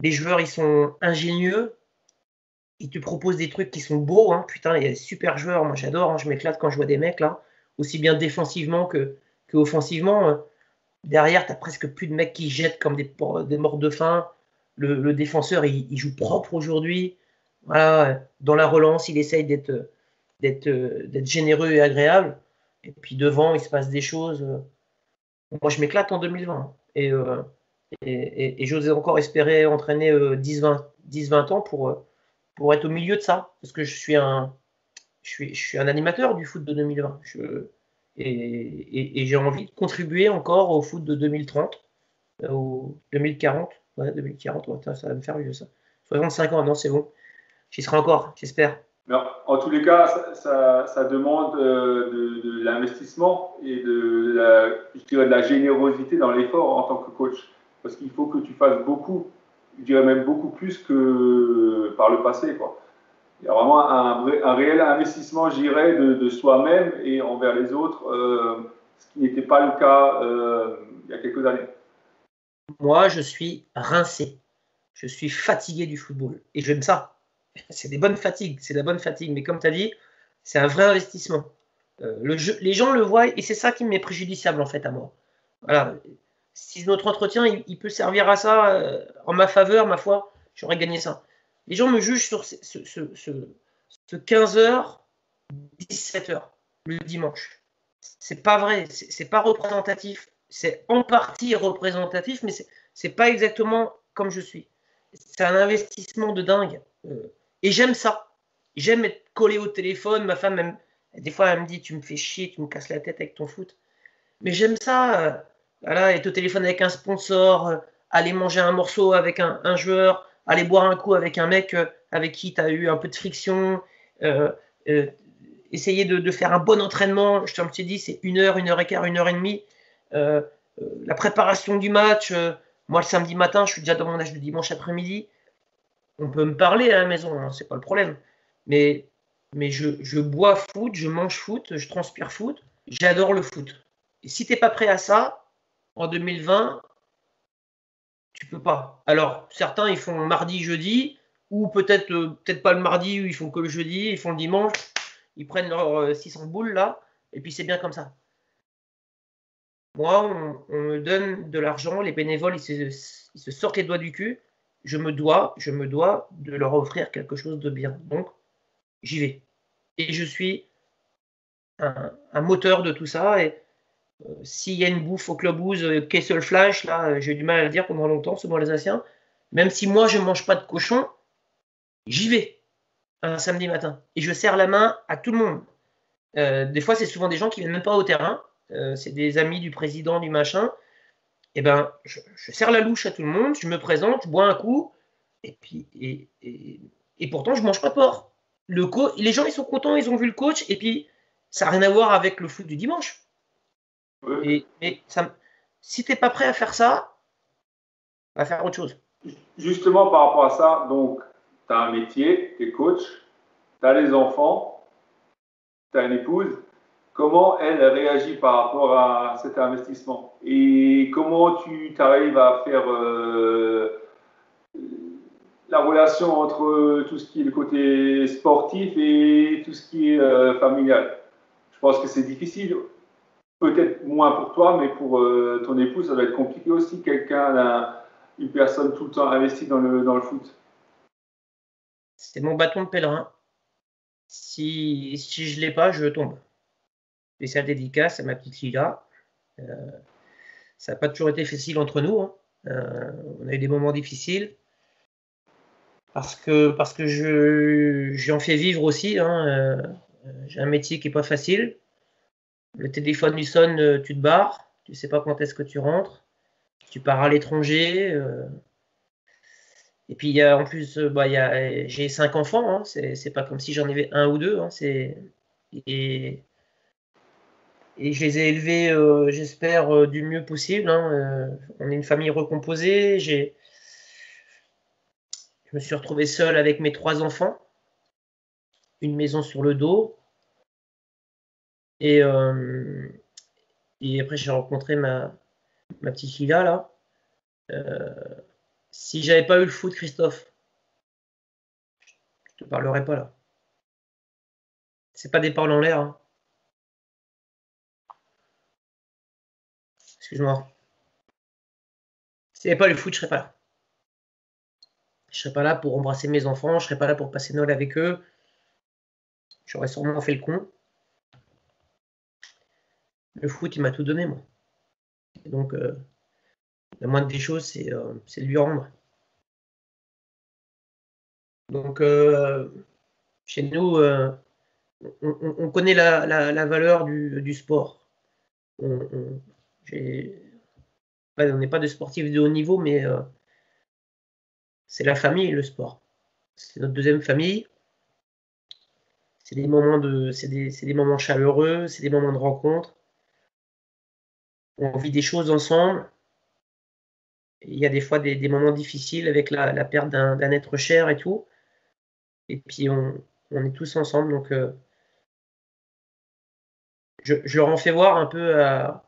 Speaker 2: Les joueurs, ils sont ingénieux. Ils te proposent des trucs qui sont beaux. Hein. Putain, il y a des super joueurs. Moi, j'adore. Hein. Je m'éclate quand je vois des mecs là, aussi bien défensivement que offensivement. Derrière, tu n'as presque plus de mecs qui jettent comme des morts de faim. Le défenseur, il joue propre aujourd'hui. Voilà, dans la relance, il essaye d'être généreux et agréable. Et puis devant, il se passe des choses. Moi, je m'éclate en 2020. Et j'osais encore espérer entraîner 10-20 ans pour être au milieu de ça. Parce que je suis un animateur du foot de 2020. Et j'ai envie de contribuer encore au foot de 2030, au 2040. Ouais, 2040, oh, ça va me faire vieux ça. 65 ans, non, c'est bon. J'y serai encore, j'espère.
Speaker 1: Mais en tous les cas, ça demande de l'investissement et je dirais de la générosité dans l'effort en tant que coach. Parce qu'il faut que tu fasses beaucoup, je dirais même beaucoup plus que par le passé, quoi. Il y a vraiment un réel investissement, je dirais, de soi-même et envers les autres, ce qui n'était pas le cas il y a quelques années.
Speaker 2: Moi, je suis rincé. Je suis fatigué du football. Et j'aime ça. C'est des bonnes fatigues. C'est de la bonne fatigue. Mais comme tu as dit, c'est un vrai investissement. Les gens le voient et c'est ça qui m'est préjudiciable en fait à moi. Voilà. Si notre entretien il peut servir à ça en ma faveur, ma foi, j'aurais gagné ça. Les gens me jugent sur ce 15h, 17h le dimanche. C'est pas vrai, c'est pas représentatif. C'est en partie représentatif, mais c'est pas exactement comme je suis. C'est un investissement de dingue. Et j'aime ça. J'aime être collé au téléphone. Ma femme, des fois, elle me dit, tu me fais chier, tu me casses la tête avec ton foot. Mais j'aime ça. Voilà, être au téléphone avec un sponsor, aller manger un morceau avec un joueur, aller boire un coup avec un mec avec qui tu as eu un peu de friction, euh, euh, essayer de faire un bon entraînement. Je t'ai dit, c'est 1 heure, 1 heure et quart, 1 heure et demie. La préparation du match, moi le samedi matin, je suis déjà dans mon âge de dimanche après-midi. On peut me parler à la maison, hein, c'est pas le problème. Mais je bois foot, je mange foot, je transpire foot, j'adore le foot. Et si t'es pas prêt à ça, en 2020, tu peux pas. Alors, certains, ils font mardi, jeudi, ou peut-être pas le mardi, ou ils font que le jeudi, ils font le dimanche, ils prennent leurs 600 boules là, et puis c'est bien comme ça. Moi, on me donne de l'argent, les bénévoles, ils se sortent les doigts du cul. Je me dois de leur offrir quelque chose de bien. Donc, j'y vais. Et je suis un moteur de tout ça. Et s'il y a une bouffe au Clubhouse, Kessel Flash, là, j'ai eu du mal à le dire pendant longtemps, ce mot alsacien. Même si moi, je ne mange pas de cochon, j'y vais un samedi matin. Et je serre la main à tout le monde. Des fois, c'est souvent des gens qui ne viennent même pas au terrain. C'est des amis du président, du machin. Et ben, je serre la louche à tout le monde, je me présente, je bois un coup, et puis et pourtant je mange pas de porc. Les gens ils sont contents, ils ont vu le coach, et puis ça n'a rien à voir avec le foot du dimanche. Mais si t'es pas prêt à faire ça, va faire autre chose.
Speaker 1: Justement, par rapport à ça, donc, tu as un métier, tu es coach, tu as les enfants, tu as une épouse. Comment elle réagit par rapport à cet investissement? Et comment tu arrives à faire la relation entre tout ce qui est le côté sportif et tout ce qui est familial. Je pense que c'est difficile, peut-être moins pour toi, mais pour ton épouse, ça doit être compliqué aussi, une personne tout le temps investie dans le foot.
Speaker 2: C'est mon bâton de pèlerin. Si je l'ai pas, je tombe. Spéciale dédicace à ma petite Lila. Ça n'a pas toujours été facile entre nous. Hein. On a eu des moments difficiles. Parce que j'en fais vivre aussi. Hein. J'ai un métier qui n'est pas facile. Le téléphone lui sonne, tu te barres. Tu ne sais pas quand est-ce que tu rentres. Tu pars à l'étranger. Et puis, il y a, en plus, j'ai 5 enfants. Hein. C'est pas comme si j'en avais un ou deux. Hein. Et je les ai élevés, j'espère, du mieux possible. Hein. On est une famille recomposée. Je me suis retrouvé seul avec mes 3 enfants. Une maison sur le dos. Et après, j'ai rencontré ma petite Lila, là. Si j'avais pas eu le foot, Christophe, je te parlerais pas, là. C'est pas des paroles en l'air. Hein. Excuse-moi. Si j'avais pas eu le foot, je serais pas là. Je serais pas là pour embrasser mes enfants, je serais pas là pour passer Noël avec eux. J'aurais sûrement fait le con. Le foot, il m'a tout donné, moi. Et donc, la moindre des choses, c'est de lui rendre. Donc, chez nous, on connaît la valeur du sport. On n'est pas de sportifs de haut niveau, mais c'est la famille, le sport. C'est notre deuxième famille. C'est des moments chaleureux, c'est des moments de rencontre. On vit des choses ensemble. Il y a des fois des moments difficiles avec la perte d'un être cher et tout. Et puis on est tous ensemble. Donc je leur en fais voir un peu à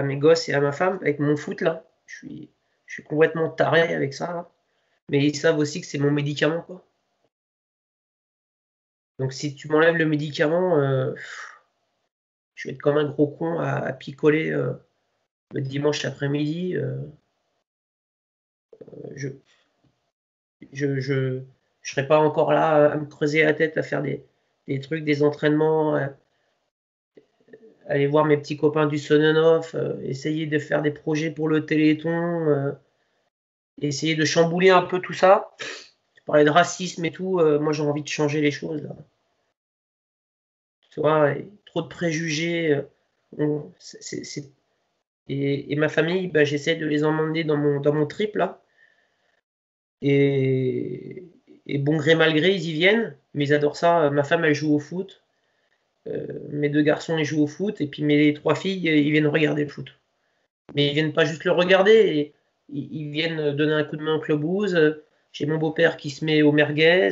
Speaker 2: mes gosses et à ma femme avec mon foot là. Je suis complètement taré avec ça. Là. Mais ils savent aussi que c'est mon médicament, quoi. Donc si tu m'enlèves le médicament, je vais être comme un gros con à picoler le dimanche après-midi. Je je serais pas encore là à me creuser la tête à faire des trucs, des entraînements, aller voir mes petits copains du Sonenoff, essayer de faire des projets pour le Téléthon, essayer de chambouler un peu tout ça. Tu parlais de racisme et tout, moi j'ai envie de changer les choses. Là. Tu vois, trop de préjugés. Et ma famille, bah, j'essaie de les emmener dans mon trip là. Et bon gré mal gré, ils y viennent, mais ils adorent ça. Ma femme, elle joue au foot. Mes 2 garçons, ils jouent au foot. Et puis mes 3 filles, ils viennent regarder le foot. Mais ils viennent pas juste le regarder. Ils viennent donner un coup de main au clubhouse. J'ai mon beau-père qui se met au merguez.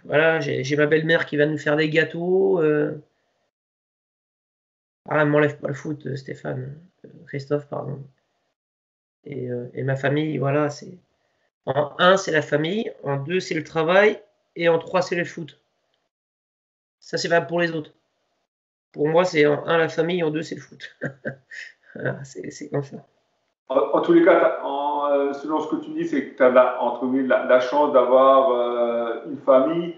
Speaker 2: Voilà, j'ai ma belle-mère qui va nous faire des gâteaux. Ah, m'enlève pas le foot, Stéphane. Christophe, pardon. Et ma famille, voilà, c'est. En 1, c'est la famille, en 2, c'est le travail, et en 3, c'est le foot. Ça, c'est valable pour les autres. Pour moi, c'est en 1, la famille, en 2, c'est le foot. Voilà, c'est comme ça.
Speaker 1: En tous les cas, selon ce que tu dis, c'est que tu as la chance d'avoir une famille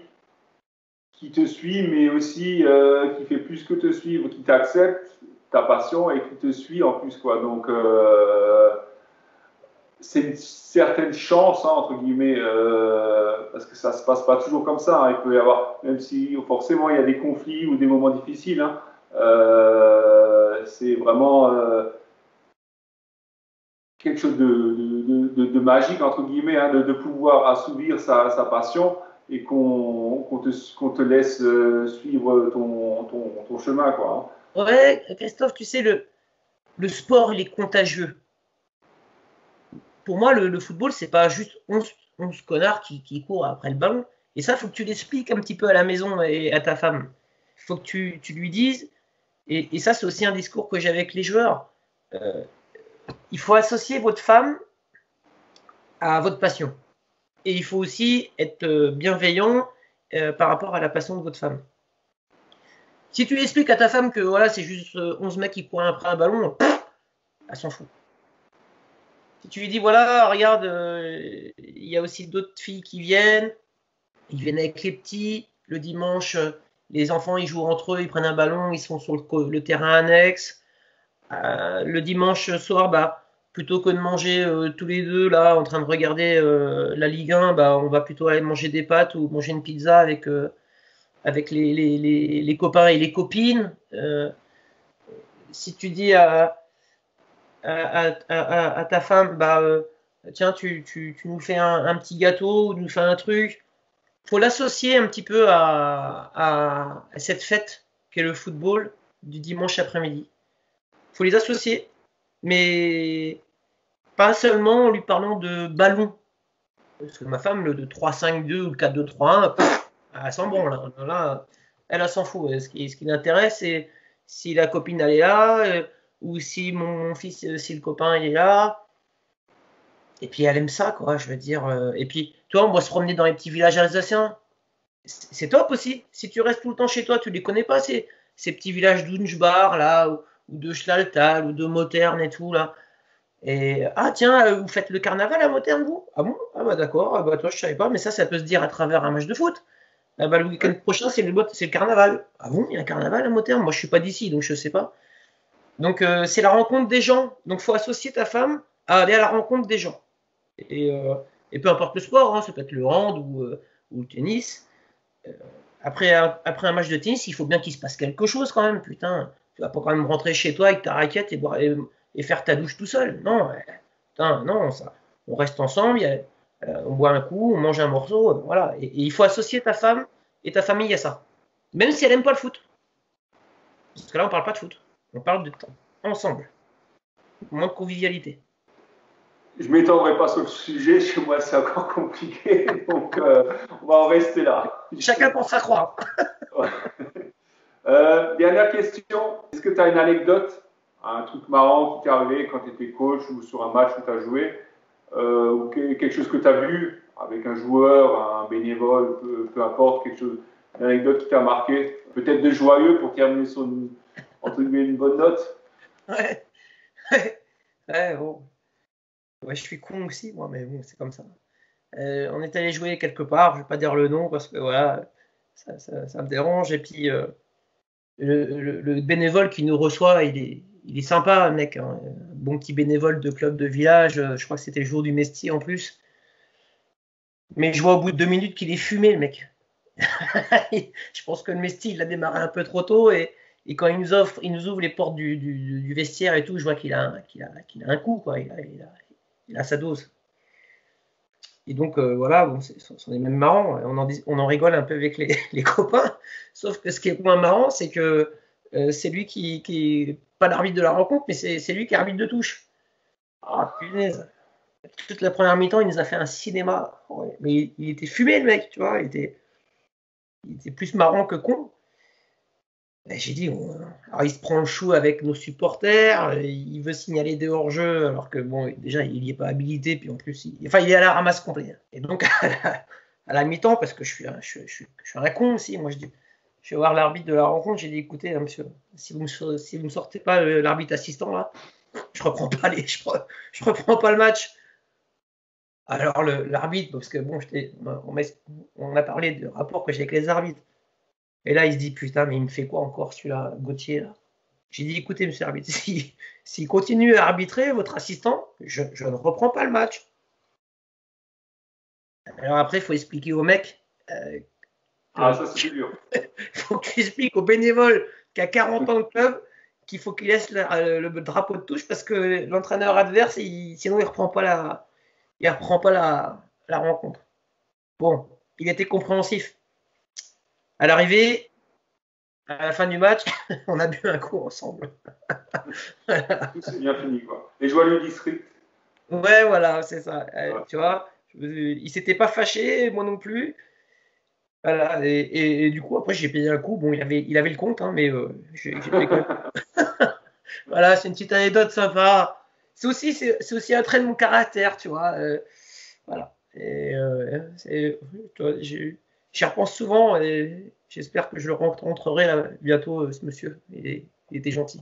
Speaker 1: qui te suit, mais aussi qui fait plus que te suivre, qui t'accepte ta passion et qui te suit en plus, quoi. Donc, c'est une certaine chance, hein, entre guillemets, parce que ça se passe pas toujours comme ça. Hein. Il peut y avoir, même si forcément il y a des conflits ou des moments difficiles, hein, c'est vraiment quelque chose de magique, entre guillemets, hein, de pouvoir assouvir sa passion et qu'on te laisse suivre ton chemin, quoi.
Speaker 2: Hein. Ouais, Christophe, tu sais, le sport, il est contagieux. Pour moi, le football, c'est pas juste 11 connards qui courent après le ballon. Et ça, il faut que tu l'expliques un petit peu à la maison et à ta femme. Il faut que tu lui dises, et ça, c'est aussi un discours que j'ai avec les joueurs. Il faut associer votre femme à votre passion. Et il faut aussi être bienveillant par rapport à la passion de votre femme. Si tu expliques à ta femme que voilà, c'est juste 11 mecs qui courent après un ballon, elle s'en fout. Si tu lui dis voilà, regarde, il y a aussi d'autres filles qui viennent, ils viennent avec les petits, le dimanche, les enfants ils jouent entre eux, ils prennent un ballon, ils sont sur le terrain annexe. Le dimanche soir, bah, plutôt que de manger tous les deux là, en train de regarder la Ligue 1, bah, on va plutôt aller manger des pâtes ou manger une pizza avec les copains et les copines. Si tu dis à ta femme, bah, tiens, tu nous fais un petit gâteau ou nous fais un truc, faut l'associer un petit peu à cette fête qu'est le football du dimanche après-midi. Faut les associer, mais pas seulement en lui parlant de ballon. Parce que ma femme, le 3-5-2 ou le 4-2-3-1, elle s'en branle. Là, elle s'en fout. Ce qui l'intéresse, c'est si la copine elle est là, ou si mon fils, si le copain il est là. Et puis elle aime ça, quoi, je veux dire. Et puis, toi, on va se promener dans les petits villages alsaciens. C'est top aussi. Si tu restes tout le temps chez toi, tu les connais pas, ces petits villages d'Unschbar, là, ou de Schlaltal, ou de Mottern et tout, là. Et ah tiens, vous faites le carnaval à Mottern, vous? Ah bon? Ah bah d'accord, ah bah toi je savais pas, mais ça peut se dire à travers un match de foot. Ah bah le week-end prochain c'est le carnaval. Ah bon, il y a un carnaval à Mottern? Moi je suis pas d'ici, donc je sais pas. Donc c'est la rencontre des gens. Donc faut associer ta femme à aller à la rencontre des gens. Et, euh, et peu importe le sport, hein, ça peut être le hand ou le tennis. Euh, après un match de tennis, il faut bien qu'il se passe quelque chose quand même. Putain, tu vas pas quand même rentrer chez toi avec ta raquette et faire ta douche tout seul. Non, putain, non, ça. On reste ensemble, on boit un coup, on mange un morceau, voilà. Et il faut associer ta femme et ta famille à ça. Même si elle aime pas le foot. Parce que là, on parle pas de foot. On parle de temps. Ensemble. Moins de convivialité.
Speaker 1: Je ne m'étendrai pas sur le sujet, chez moi c'est encore compliqué, donc on va en rester là.
Speaker 2: Chacun pour sa croix.
Speaker 1: Dernière question, est-ce que tu as une anecdote, un truc marrant qui t'est arrivé quand tu étais coach ou sur un match où tu as joué, ou quelque chose que tu as vu avec un joueur, un bénévole, peu importe, quelque chose, une anecdote qui t'a marqué, peut-être de joyeux pour terminer sur entre guillemets, une bonne note?
Speaker 2: Ouais. Ouais, bon. Ouais, je suis con aussi, moi, mais bon, c'est comme ça. On est allé jouer quelque part, je vais pas dire le nom parce que voilà, ça me dérange. Et puis le bénévole qui nous reçoit, il est sympa, mec. Hein. Bon petit bénévole de club de village. Je crois que c'était le jour du Mestier en plus. Mais je vois au bout de 2 minutes qu'il est fumé, le mec. Je pense que le Mestier, il a démarré un peu trop tôt et quand il nous ouvre les portes du vestiaire et tout, je vois qu'il a un coup, quoi. Il a sa dose. Et donc voilà, bon, c'en est même marrant. On en rigole un peu avec les copains. Sauf que ce qui est moins marrant, c'est que c'est lui qui est pas l'arbitre de la rencontre, mais c'est lui qui est arbitre de touche. Ah punaise. Toute la première mi-temps, il nous a fait un cinéma. Ouais, mais il était fumé, le mec, tu vois. Il était plus marrant que con. Et j'ai dit, alors il se prend le chou avec nos supporters, il veut signaler des hors-jeu, alors que bon, déjà il n'y est pas habilité, puis en plus, il est à la ramasse complète. Et donc à la mi-temps, parce que je suis un con aussi, moi je vais voir l'arbitre de la rencontre, j'ai dit écoutez, hein, monsieur, si vous me sortez pas l'arbitre assistant là, je reprends pas je reprends pas le match. Alors l'arbitre, parce que bon, on a parlé de rapport que j'ai avec les arbitres. Et là, il se dit, putain, mais il me fait quoi encore celui-là, Gauthier là? J'ai dit, écoutez, monsieur l'arbitre, s'il continue à arbitrer, votre assistant, je ne reprends pas le match. Alors après, il faut expliquer au mec.
Speaker 1: Ça c'est dur.
Speaker 2: Il faut que tu expliques au bénévole qui a 40 ans de club qu'il faut qu'il laisse le drapeau de touche parce que l'entraîneur adverse, sinon il ne reprend pas la rencontre. Bon, il était compréhensif. À l'arrivée, à la fin du match, on a bu un coup ensemble.
Speaker 1: Tout c'est bien fini, quoi. Les joyeux districts.
Speaker 2: Ouais, voilà, c'est ça. Ouais. Tu vois, il s'était pas fâché, moi non plus. Voilà, et du coup, après, j'ai payé un coup. Bon, il avait le compte, hein, mais j'ai payé quand même. Voilà, c'est une petite anecdote sympa. C'est aussi un trait de mon caractère, tu vois. Voilà. Et j'y repense souvent et j'espère que je le rencontrerai là, bientôt, ce monsieur. Il était gentil.